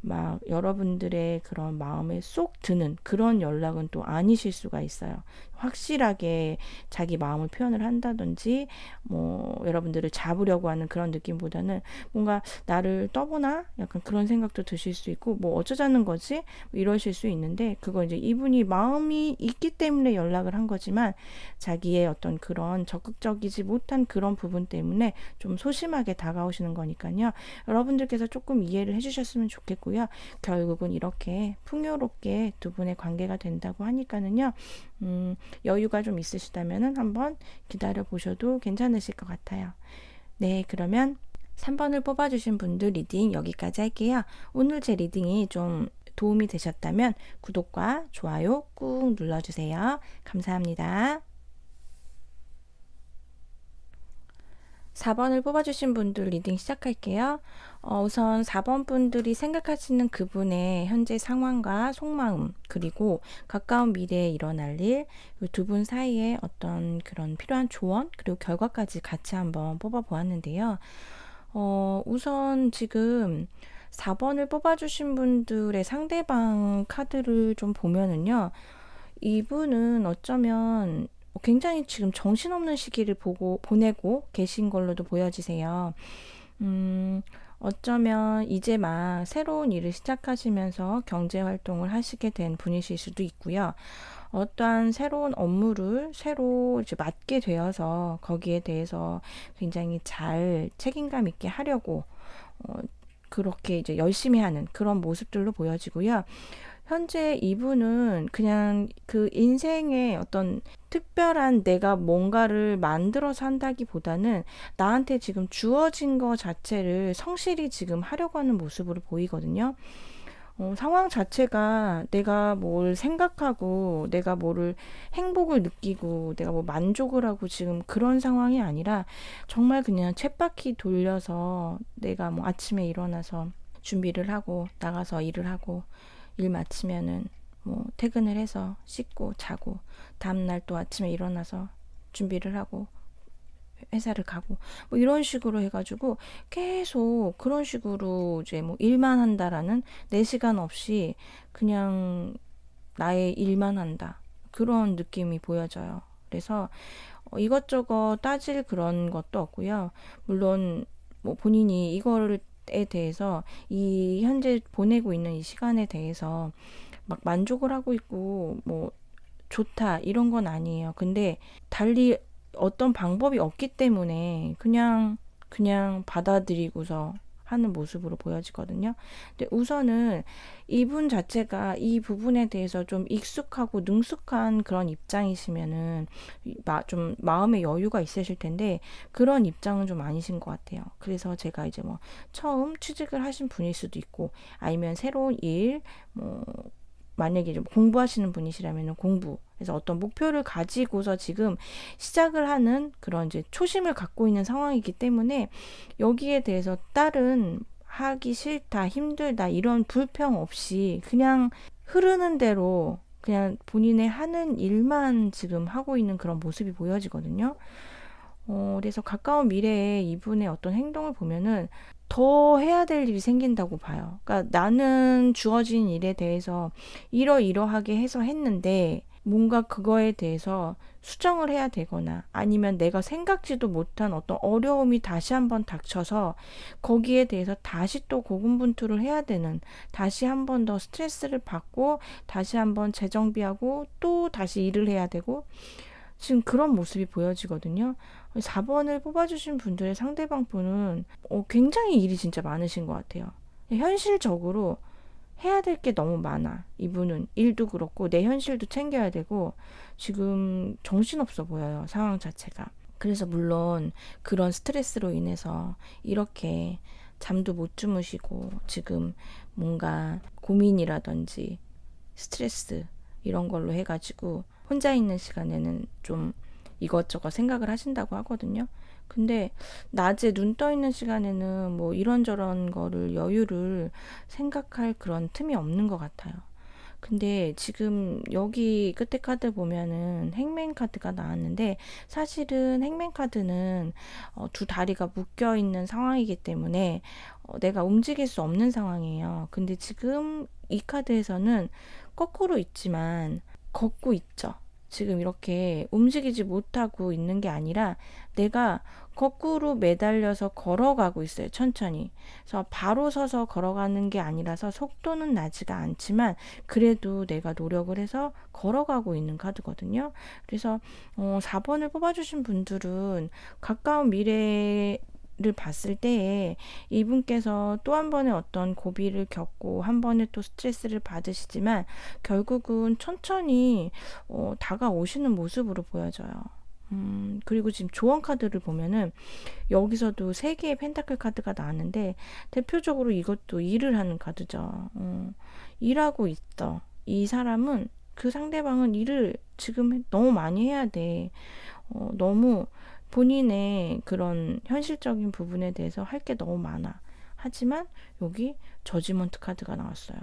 막 여러분들의 그런 마음에 쏙 드는 그런 연락은 또 아니실 수가 있어요. 확실하게 자기 마음을 표현을 한다든지 뭐 여러분들을 잡으려고 하는 그런 느낌보다는 뭔가 나를 떠보나 약간 그런 생각도 드실 수 있고 뭐 어쩌자는 거지 뭐 이러실 수 있는데 그거 이제 이분이 마음이 있기 때문에 연락을 한 거지만 자기의 어떤 그런 적극적이지 못한 그런 부분 때문에 좀 소심하게 다가오시는 거니까요. 여러분들께서 조금 이해를 해주셨으면 좋겠고요. 결국은 이렇게 풍요롭게 두 분의 관계가 된다고 하니까는요. 여유가 좀 있으시다면 한번 기다려 보셔도 괜찮으실 것 같아요. 네, 그러면 3번을 뽑아주신 분들 리딩 여기까지 할게요. 오늘 제 리딩이 좀 도움이 되셨다면 구독과 좋아요 꾹 눌러주세요. 감사합니다. 4번을 뽑아주신 분들 리딩 시작할게요. 우선 4번 분들이 생각하시는 그분의 현재 상황과 속마음 그리고 가까운 미래에 일어날 일, 두 분 사이에 어떤 그런 필요한 조언 그리고 결과까지 같이 한번 뽑아 보았는데요. 우선 지금 4번을 뽑아주신 분들의 상대방 카드를 좀 보면은요, 이분은 어쩌면 굉장히 지금 정신없는 시기를 보내고 계신 걸로도 보여지세요. 어쩌면 이제 막 새로운 일을 시작하시면서 경제 활동을 하시게 된 분이실 수도 있고요. 어떠한 새로운 업무를 새로 이제 맡게 되어서 거기에 대해서 굉장히 잘 책임감 있게 하려고 그렇게 이제 열심히 하는 그런 모습들로 보여지고요. 현재 이분은 그냥 그 인생의 어떤 특별한 내가 뭔가를 만들어서 한다기보다는 나한테 지금 주어진 거 자체를 성실히 지금 하려고 하는 모습으로 보이거든요. 상황 자체가 내가 뭘 생각하고 내가 뭐를 행복을 느끼고 내가 뭐 만족을 하고 지금 그런 상황이 아니라 정말 그냥 쳇바퀴 돌려서 내가 뭐 아침에 일어나서 준비를 하고 나가서 일을 하고 일 마치면은 뭐 퇴근을 해서 씻고 자고 다음날 또 아침에 일어나서 준비를 하고 회사를 가고 뭐 이런 식으로 해가지고 계속 그런 식으로 이제 뭐 일만 한다라는 내 시간 없이 그냥 나의 일만 한다 그런 느낌이 보여져요. 그래서 이것저것 따질 그런 것도 없고요. 물론 뭐 본인이 이거를 에 대해서 이 현재 보내고 있는 이 시간에 대해서 막 만족을 하고 있고 뭐 좋다 이런 건 아니에요. 근데 달리 어떤 방법이 없기 때문에 그냥 받아들이고서 하는 모습으로 보여지거든요. 근데 우선은 이분 자체가 이 부분에 대해서 좀 익숙하고 능숙한 그런 입장이시면은 좀 마음의 여유가 있으실 텐데 그런 입장은 좀 아니신 것 같아요. 그래서 제가 이제 뭐 처음 취직을 하신 분일 수도 있고 아니면 새로운 일, 뭐 만약에 좀 공부하시는 분이시라면 공부, 그래서 어떤 목표를 가지고서 지금 시작을 하는 그런 이제 초심을 갖고 있는 상황이기 때문에 여기에 대해서 다른 하기 싫다, 힘들다 이런 불평 없이 그냥 흐르는 대로 그냥 본인의 하는 일만 지금 하고 있는 그런 모습이 보여지거든요. 그래서 가까운 미래에 이분의 어떤 행동을 보면은 더 해야 될 일이 생긴다고 봐요. 그러니까 나는 주어진 일에 대해서 이러이러하게 해서 했는데 뭔가 그거에 대해서 수정을 해야 되거나 아니면 내가 생각지도 못한 어떤 어려움이 다시 한번 닥쳐서 거기에 대해서 다시 또 고군분투를 해야 되는 다시 한번 더 스트레스를 받고 다시 한번 재정비하고 또 다시 일을 해야 되고 지금 그런 모습이 보여지거든요. 4번을 뽑아주신 분들의 상대방 분은 굉장히 일이 진짜 많으신 것 같아요. 현실적으로 해야 될 게 너무 많아. 이분은 일도 그렇고 내 현실도 챙겨야 되고 지금 정신없어 보여요. 상황 자체가. 그래서 물론 그런 스트레스로 인해서 이렇게 잠도 못 주무시고 지금 뭔가 고민이라든지 스트레스 이런 걸로 해가지고 혼자 있는 시간에는 좀 이것저것 생각을 하신다고 하거든요. 근데 낮에 눈 떠 있는 시간에는 뭐 이런저런 거를 여유를 생각할 그런 틈이 없는 것 같아요. 근데 지금 여기 끝에 카드 보면은 행맨 카드가 나왔는데 사실은 행맨 카드는 두 다리가 묶여 있는 상황이기 때문에 내가 움직일 수 없는 상황이에요. 근데 지금 이 카드에서는 거꾸로 있지만 걷고 있죠. 지금 이렇게 움직이지 못하고 있는 게 아니라 내가 거꾸로 매달려서 걸어가고 있어요. 천천히. 그래서 바로 서서 걸어가는 게 아니라서 속도는 나지가 않지만 그래도 내가 노력을 해서 걸어가고 있는 카드거든요. 그래서 4번을 뽑아주신 분들은 가까운 미래를 봤을 때에 이분께서 또 한 번의 어떤 고비를 겪고 한 번에 또 스트레스를 받으시지만 결국은 천천히 다가오시는 모습으로 보여져요. 그리고 지금 조언 카드를 보면은 여기서도 세 개의 펜타클 카드가 나왔는데 대표적으로 이것도 일을 하는 카드죠. 일하고 있어. 이 사람은 그 상대방은 일을 지금 너무 많이 해야 돼. 너무 본인의 그런 현실적인 부분에 대해서 할 게 너무 많아. 하지만 여기 저지먼트 카드가 나왔어요.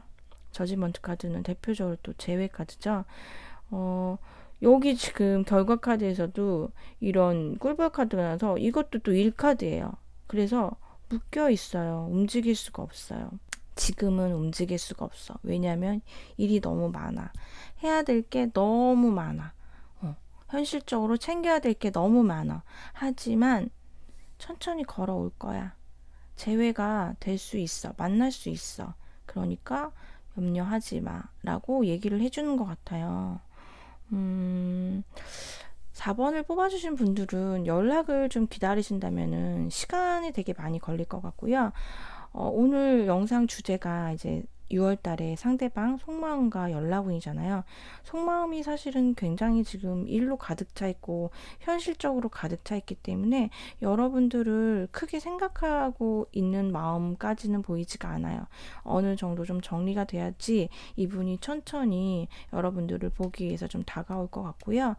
저지먼트 카드는 대표적으로 또 제외 카드죠. 여기 지금 결과 카드에서도 이런 꿀벌 카드가 나서 이것도 또 1카드예요. 그래서 묶여 있어요. 움직일 수가 없어요. 지금은 움직일 수가 없어. 왜냐하면 일이 너무 많아. 해야 될 게 너무 많아. 현실적으로 챙겨야 될 게 너무 많아. 하지만 천천히 걸어올 거야. 재회가 될 수 있어. 만날 수 있어. 그러니까 염려하지 마. 라고 얘기를 해주는 것 같아요. 4번을 뽑아주신 분들은 연락을 좀 기다리신다면은 시간이 되게 많이 걸릴 것 같고요. 오늘 영상 주제가 이제 6월 달에 상대방 속마음과 연락운이잖아요. 속마음이 사실은 굉장히 지금 일로 가득 차 있고 현실적으로 가득 차 있기 때문에 여러분들을 크게 생각하고 있는 마음까지는 보이지가 않아요. 어느 정도 좀 정리가 돼야지 이분이 천천히 여러분들을 보기 위해서 좀 다가올 것 같고요.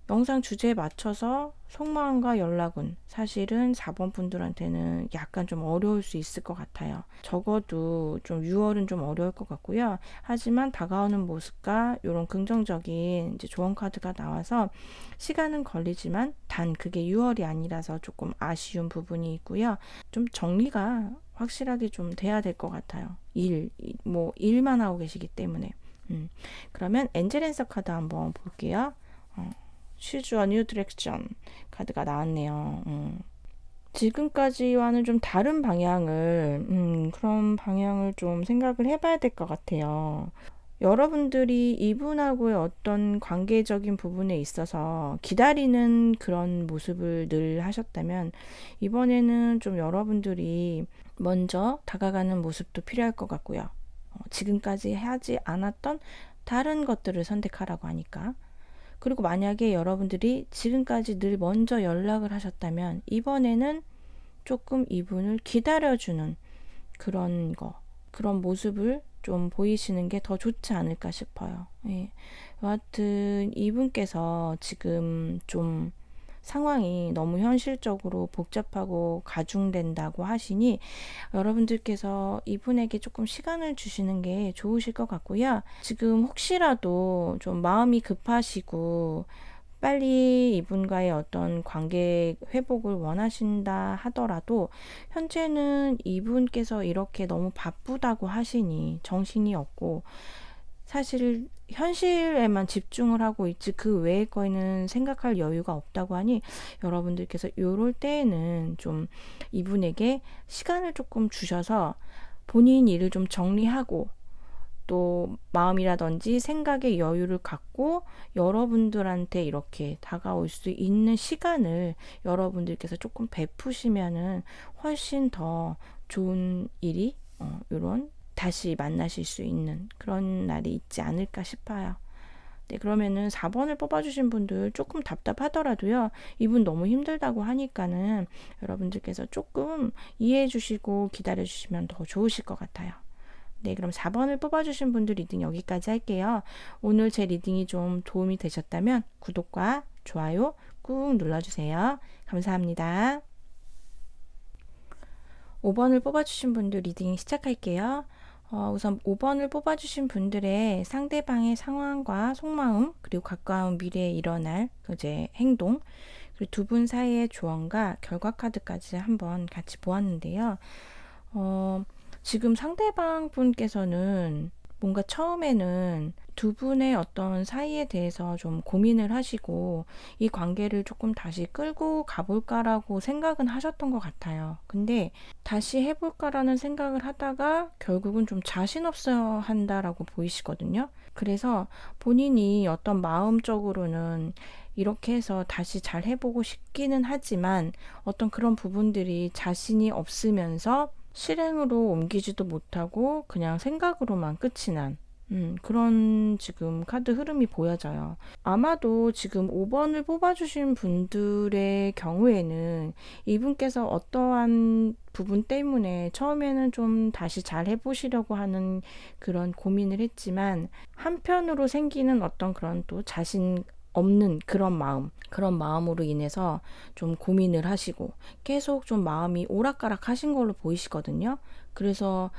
영상 주제에 맞춰서 속마음과 연락은 사실은 4번 분들한테는 약간 좀 어려울 수 있을 것 같아요. 적어도 좀 6월은 좀 어려울 것 같고요. 하지만 다가오는 모습과 이런 긍정적인 이제 조언 카드가 나와서 시간은 걸리지만 단 그게 6월이 아니라서 조금 아쉬운 부분이 있고요. 좀 정리가 확실하게 좀 돼야 될 것 같아요. 일만 하고 계시기 때문에. 그러면 엔젤 앤서 카드 한번 볼게요. Choose a new direction 카드가 나왔네요. 지금까지와는 좀 다른 방향을 그런 방향을 좀 생각을 해봐야 될 것 같아요. 여러분들이 이분하고의 어떤 관계적인 부분에 있어서 기다리는 그런 모습을 늘 하셨다면 이번에는 좀 여러분들이 먼저 다가가는 모습도 필요할 것 같고요. 지금까지 하지 않았던 다른 것들을 선택하라고 하니까. 그리고 만약에 여러분들이 지금까지 늘 먼저 연락을 하셨다면 이번에는 조금 이분을 기다려주는 그런 모습을 좀 보이시는 게 더 좋지 않을까 싶어요. 예. 여하튼 이분께서 지금 좀 상황이 너무 현실적으로 복잡하고 가중된다고 하시니 여러분들께서 이분에게 조금 시간을 주시는 게 좋으실 것 같고요. 지금 혹시라도 좀 마음이 급하시고 빨리 이분과의 어떤 관계 회복을 원하신다 하더라도 현재는 이분께서 이렇게 너무 바쁘다고 하시니 정신이 없고 사실 현실에만 집중을 하고 있지 그 외의 거에는 생각할 여유가 없다고 하니 여러분들께서 요럴 때에는 좀 이분에게 시간을 조금 주셔서 본인 일을 좀 정리하고 또 마음이라든지 생각의 여유를 갖고 여러분들한테 이렇게 다가올 수 있는 시간을 여러분들께서 조금 베푸시면은 훨씬 더 좋은 일이 이런 다시 만나실 수 있는 그런 날이 있지 않을까 싶어요. 네, 그러면은 4번을 뽑아주신 분들 조금 답답하더라도요. 이분 너무 힘들다고 하니까는 여러분들께서 조금 이해해 주시고 기다려 주시면 더 좋으실 것 같아요. 네, 그럼 4번을 뽑아주신 분들 리딩 여기까지 할게요. 오늘 제 리딩이 좀 도움이 되셨다면 구독과 좋아요 꾹 눌러주세요. 감사합니다. 5번을 뽑아주신 분들 리딩 시작할게요. 우선 5번을 뽑아주신 분들의 상대방의 상황과 속마음 그리고 가까운 미래에 일어날 이제 행동 그리고 두 분 사이의 조언과 결과 카드까지 한번 같이 보았는데요. 지금 상대방 분께서는 뭔가 처음에는 두 분의 어떤 사이에 대해서 좀 고민을 하시고 이 관계를 조금 다시 끌고 가볼까라고 생각은 하셨던 것 같아요. 근데 다시 해볼까라는 생각을 하다가 결국은 좀 자신 없어 한다라고 보이시거든요. 그래서 본인이 어떤 마음적으로는 이렇게 해서 다시 잘 해보고 싶기는 하지만 어떤 그런 부분들이 자신이 없으면서 실행으로 옮기지도 못하고 그냥 생각으로만 끝이 난 그런 지금 카드 흐름이 보여져요. 아마도 지금 5번을 뽑아주신 분들의 경우에는 이분께서 어떠한 부분 때문에 처음에는 좀 다시 잘 해보시려고 하는 그런 고민을 했지만 한편으로 생기는 어떤 그런 또 자신 없는 그런 마음으로 인해서 좀 고민을 하시고 계속 좀 마음이 오락가락 하신 걸로 보이시거든요. 그래서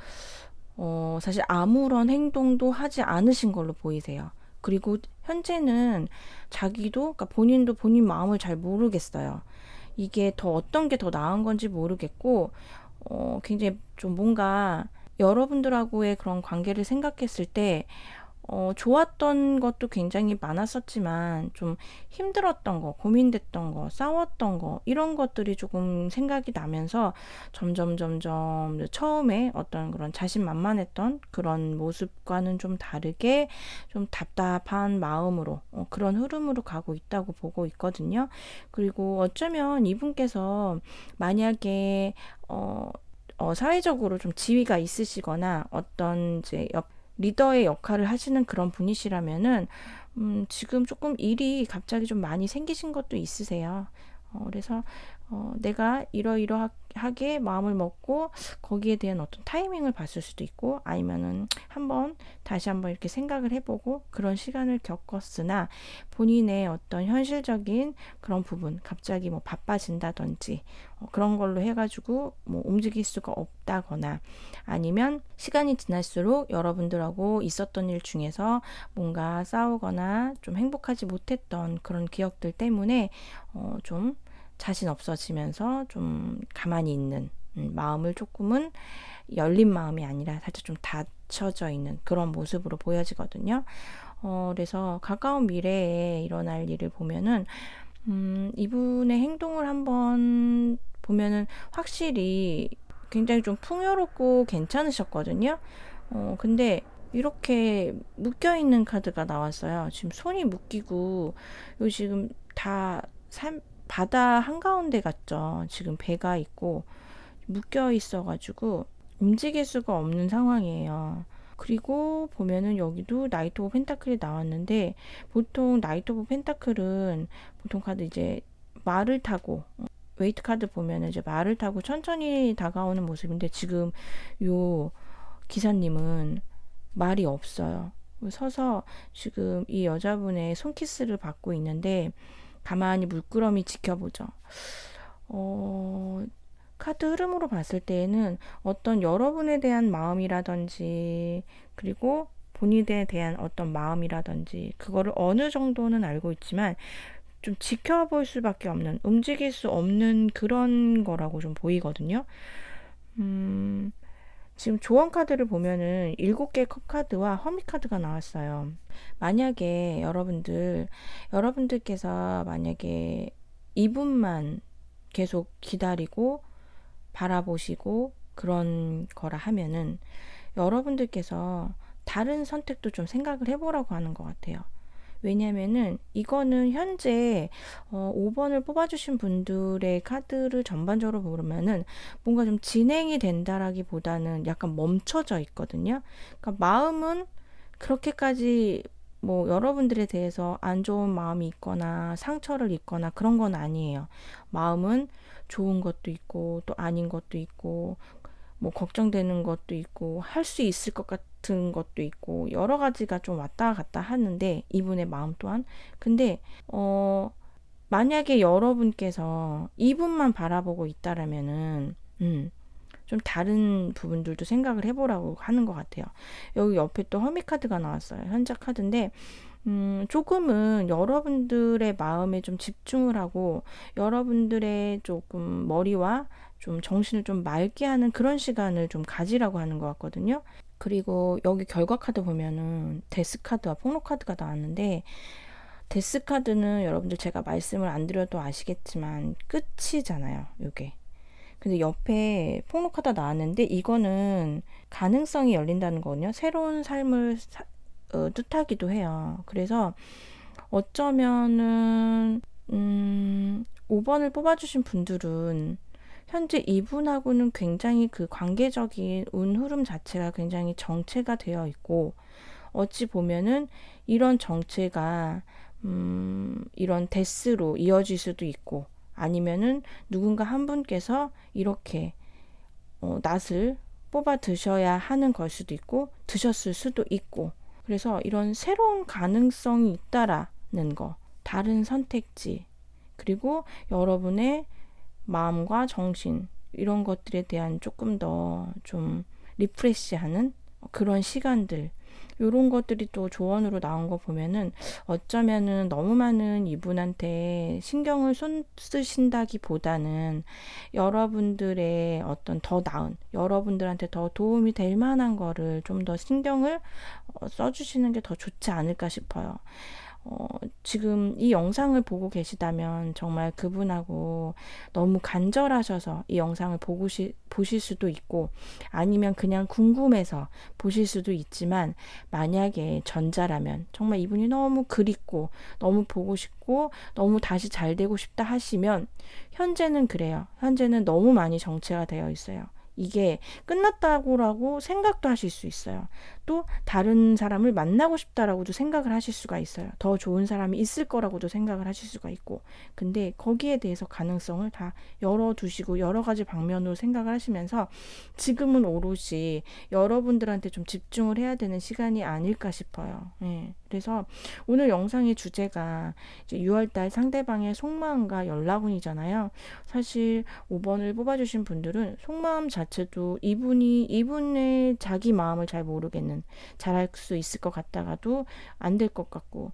사실 아무런 행동도 하지 않으신 걸로 보이세요. 그리고 현재는 자기도, 그러니까 본인도 본인 마음을 잘 모르겠어요. 이게 더 어떤 게 더 나은 건지 모르겠고, 굉장히 좀 뭔가 여러분들하고의 그런 관계를 생각했을 때 좋았던 것도 굉장히 많았었지만 좀 힘들었던 거, 고민됐던 거, 싸웠던 거 이런 것들이 조금 생각이 나면서 점점 처음에 어떤 그런 자신만만했던 그런 모습과는 좀 다르게 좀 답답한 마음으로 그런 흐름으로 가고 있다고 보고 있거든요. 그리고 어쩌면 이분께서 만약에 사회적으로 좀 지위가 있으시거나 어떤 이제 리더의 역할을 하시는 그런 분이시라면은 지금 조금 일이 갑자기 좀 많이 생기신 것도 있으세요. 그래서 내가 이러이러하게 마음을 먹고 거기에 대한 어떤 타이밍을 봤을 수도 있고 아니면은 다시 한번 이렇게 생각을 해보고 그런 시간을 겪었으나 본인의 어떤 현실적인 그런 부분 갑자기 뭐 바빠진다든지 그런 걸로 해가지고 뭐 움직일 수가 없다거나 아니면 시간이 지날수록 여러분들하고 있었던 일 중에서 뭔가 싸우거나 좀 행복하지 못했던 그런 기억들 때문에 좀 자신 없어지면서 좀 가만히 있는 마음을 조금은 열린 마음이 아니라 살짝 좀 닫혀져 있는 그런 모습으로 보여지거든요. 그래서 가까운 미래에 일어날 일을 보면은 이분의 행동을 한번 보면은 확실히 굉장히 좀 풍요롭고 괜찮으셨거든요. 근데 이렇게 묶여있는 카드가 나왔어요. 지금 손이 묶이고, 요 지금 다 바다 한가운데 같죠. 지금 배가 있고, 묶여 있어가지고, 움직일 수가 없는 상황이에요. 그리고 보면은 여기도 나이트 오브 펜타클이 나왔는데, 보통 나이트 오브 펜타클은 보통 카드 이제 말을 타고, 웨이트 카드 보면은 이제 말을 타고 천천히 다가오는 모습인데, 지금 요 기사님은 말이 없어요. 서서 지금 이 여자분의 손키스를 받고 있는데 가만히 물끄러미 지켜보죠. 카드 흐름으로 봤을 때에는 어떤 여러분에 대한 마음이라든지 그리고 본인에 대한 어떤 마음이라든지 그거를 어느 정도는 알고 있지만 좀 지켜볼 수밖에 없는 움직일 수 없는 그런 거라고 좀 보이거든요. 지금 조언 카드를 보면은 7개의 컵 카드와 허미 카드가 나왔어요. 만약에 여러분들께서 만약에 이분만 계속 기다리고 바라보시고 그런 거라 하면은 여러분들께서 다른 선택도 좀 생각을 해보라고 하는 것 같아요. 왜냐면은 이거는 현재 5번을 뽑아주신 분들의 카드를 전반적으로 보면은 뭔가 좀 진행이 된다라기보다는 약간 멈춰져 있거든요. 그러니까 마음은 그렇게까지 뭐 여러분들에 대해서 안 좋은 마음이 있거나 상처를 입거나 그런 건 아니에요. 마음은 좋은 것도 있고 또 아닌 것도 있고 뭐 걱정되는 것도 있고 할 수 있을 것 같은 것도 있고 여러 가지가 좀 왔다 갔다 하는데 이분의 마음 또한 근데 만약에 여러분께서 이분만 바라보고 있다라면은 좀 다른 부분들도 생각을 해보라고 하는 것 같아요. 여기 옆에 또 허미 카드가 나왔어요. 현자 카드인데 조금은 여러분들의 마음에 좀 집중을 하고 여러분들의 조금 머리와 좀 정신을 좀 맑게 하는 그런 시간을 좀 가지라고 하는 것 같거든요. 그리고 여기 결과 카드 보면은 데스 카드와 폭로 카드가 나왔는데 데스 카드는 여러분들 제가 말씀을 안 드려도 아시겠지만 끝이잖아요. 요게. 근데 옆에 폭로 카드가 나왔는데 이거는 가능성이 열린다는 거거든요. 새로운 삶을 뜻하기도 해요. 그래서 어쩌면은 5번을 뽑아주신 분들은 현재 이분하고는 굉장히 그 관계적인 운 흐름 자체가 굉장히 정체가 되어 있고 어찌 보면은 이런 정체가 이런 데스로 이어질 수도 있고 아니면은 누군가 한 분께서 이렇게 낫을 뽑아 드셔야 하는 걸 수도 있고 드셨을 수도 있고 그래서 이런 새로운 가능성이 있다라는 거 다른 선택지 그리고 여러분의 마음과 정신 이런 것들에 대한 조금 더 좀 리프레시하는 그런 시간들 요런 것들이 또 조언으로 나온 거 보면은 어쩌면은 너무 많은 이분한테 신경을 쓰신다기보다는 여러분들의 어떤 더 나은, 여러분들한테 더 도움이 될 만한 거를 좀 더 신경을 써주시는 게 더 좋지 않을까 싶어요. 지금 이 영상을 보고 계시다면 정말 그분하고 너무 간절하셔서 이 영상을 보실 수도 있고, 아니면 그냥 궁금해서 보실 수도 있지만, 만약에 전자라면 정말 이분이 너무 그립고 너무 보고 싶고 너무 다시 잘 되고 싶다 하시면, 현재는 그래요. 현재는 너무 많이 정체가 되어 있어요. 이게 끝났다고라고 생각도 하실 수 있어요. 또 다른 사람을 만나고 싶다라고도 생각을 하실 수가 있어요. 더 좋은 사람이 있을 거라고도 생각을 하실 수가 있고. 근데 거기에 대해서 가능성을 다 열어두시고 여러 가지 방면으로 생각을 하시면서 지금은 오롯이 여러분들한테 좀 집중을 해야 되는 시간이 아닐까 싶어요. 예. 그래서 오늘 영상의 주제가 이제 6월달 상대방의 속마음과 연락운이잖아요. 사실 5번을 뽑아주신 분들은 속마음 자체도 이분의 자기 마음을 잘 모르겠는, 잘할 수 있을 것 같다가도 안 될 것 같고,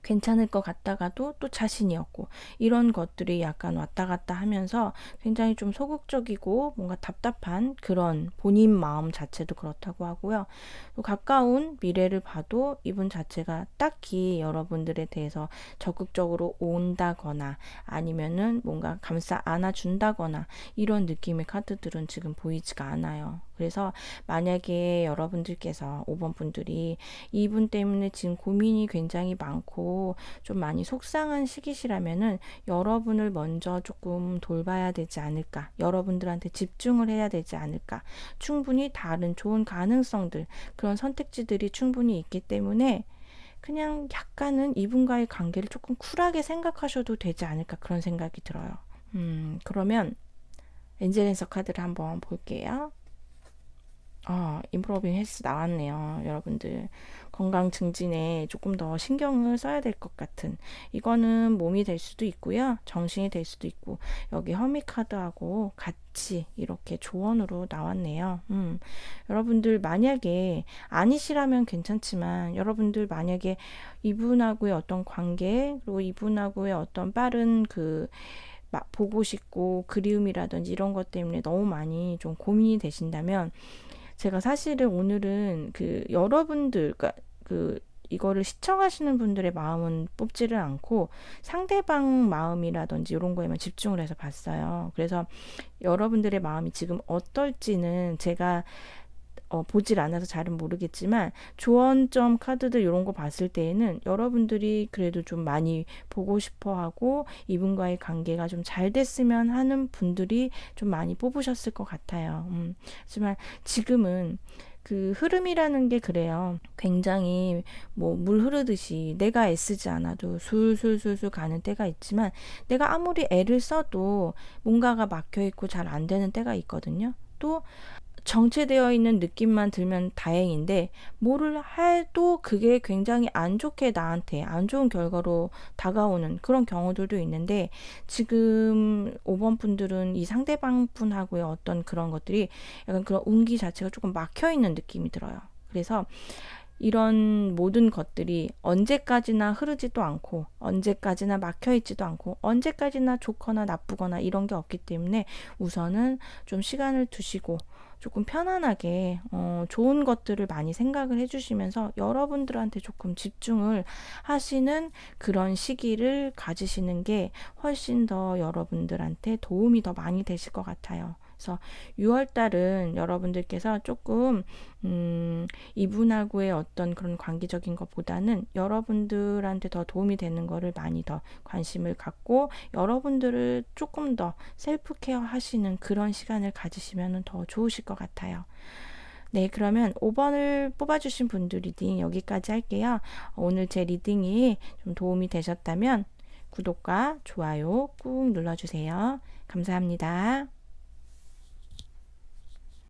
괜찮을 것 같다가도 또 자신이 없고, 이런 것들이 약간 왔다 갔다 하면서 굉장히 좀 소극적이고 뭔가 답답한 그런 본인 마음 자체도 그렇다고 하고요. 또 가까운 미래를 봐도 이분 자체가 딱히 여러분들에 대해서 적극적으로 온다거나 아니면은 뭔가 감싸 안아준다거나 이런 느낌의 카드들은 지금 보이지가 않아요. 그래서 만약에 여러분들께서 5번 분들이 이분 때문에 지금 고민이 굉장히 많고 좀 많이 속상한 시기시라면은 여러분을 먼저 조금 돌봐야 되지 않을까, 여러분들한테 집중을 해야 되지 않을까. 충분히 다른 좋은 가능성들, 그런 선택지들이 충분히 있기 때문에 그냥 약간은 이분과의 관계를 조금 쿨하게 생각하셔도 되지 않을까, 그런 생각이 들어요. 그러면 엔젤 앤서 카드를 한번 볼게요. 임프로빙 헬스 나왔네요. 여러분들 건강 증진에 조금 더 신경을 써야 될 것 같은, 이거는 몸이 될 수도 있고요, 정신이 될 수도 있고, 여기 허미 카드하고 같이 이렇게 조언으로 나왔네요. 여러분들 만약에 아니시라면 괜찮지만, 여러분들 만약에 이분하고의 어떤 관계, 그리고 이분하고의 어떤 빠른 보고 싶고 그리움이라든지 이런 것 때문에 너무 많이 좀 고민이 되신다면, 제가 사실은 오늘은 여러분들, 이거를 시청하시는 분들의 마음은 뽑지를 않고 상대방 마음이라든지 이런 거에만 집중을 해서 봤어요. 그래서 여러분들의 마음이 지금 어떨지는 제가 보질 않아서 잘은 모르겠지만, 조언점 카드들 이런 거 봤을 때에는 여러분들이 그래도 좀 많이 보고 싶어 하고 이분과의 관계가 좀 잘 됐으면 하는 분들이 좀 많이 뽑으셨을 것 같아요. 하지만 지금은 그 흐름이라는 게 그래요. 굉장히 뭐 물 흐르듯이 내가 애쓰지 않아도 술술술술 가는 때가 있지만, 내가 아무리 애를 써도 뭔가가 막혀 있고 잘 안 되는 때가 있거든요. 또 정체되어 있는 느낌만 들면 다행인데, 뭐를 해도 그게 굉장히 안 좋게 나한테 안 좋은 결과로 다가오는 그런 경우들도 있는데, 지금 5번 분들은 이 상대방 분하고의 어떤 그런 것들이 약간 그런 운기 자체가 조금 막혀 있는 느낌이 들어요. 그래서 이런 모든 것들이 언제까지나 흐르지도 않고 언제까지나 막혀 있지도 않고 언제까지나 좋거나 나쁘거나 이런 게 없기 때문에, 우선은 좀 시간을 두시고 조금 편안하게 좋은 것들을 많이 생각을 해주시면서 여러분들한테 조금 집중을 하시는 그런 시기를 가지시는 게 훨씬 더 여러분들한테 도움이 더 많이 되실 것 같아요. 그래서 6월달은 여러분들께서 조금 이분하고의 어떤 그런 관계적인 것보다는 여러분들한테 더 도움이 되는 거를 많이 더 관심을 갖고 여러분들을 조금 더 셀프 케어 하시는 그런 시간을 가지시면 더 좋으실 것 같아요. 네, 그러면 5번을 뽑아주신 분들 리딩 여기까지 할게요. 오늘 제 리딩이 좀 도움이 되셨다면 구독과 좋아요 꾹 눌러주세요. 감사합니다.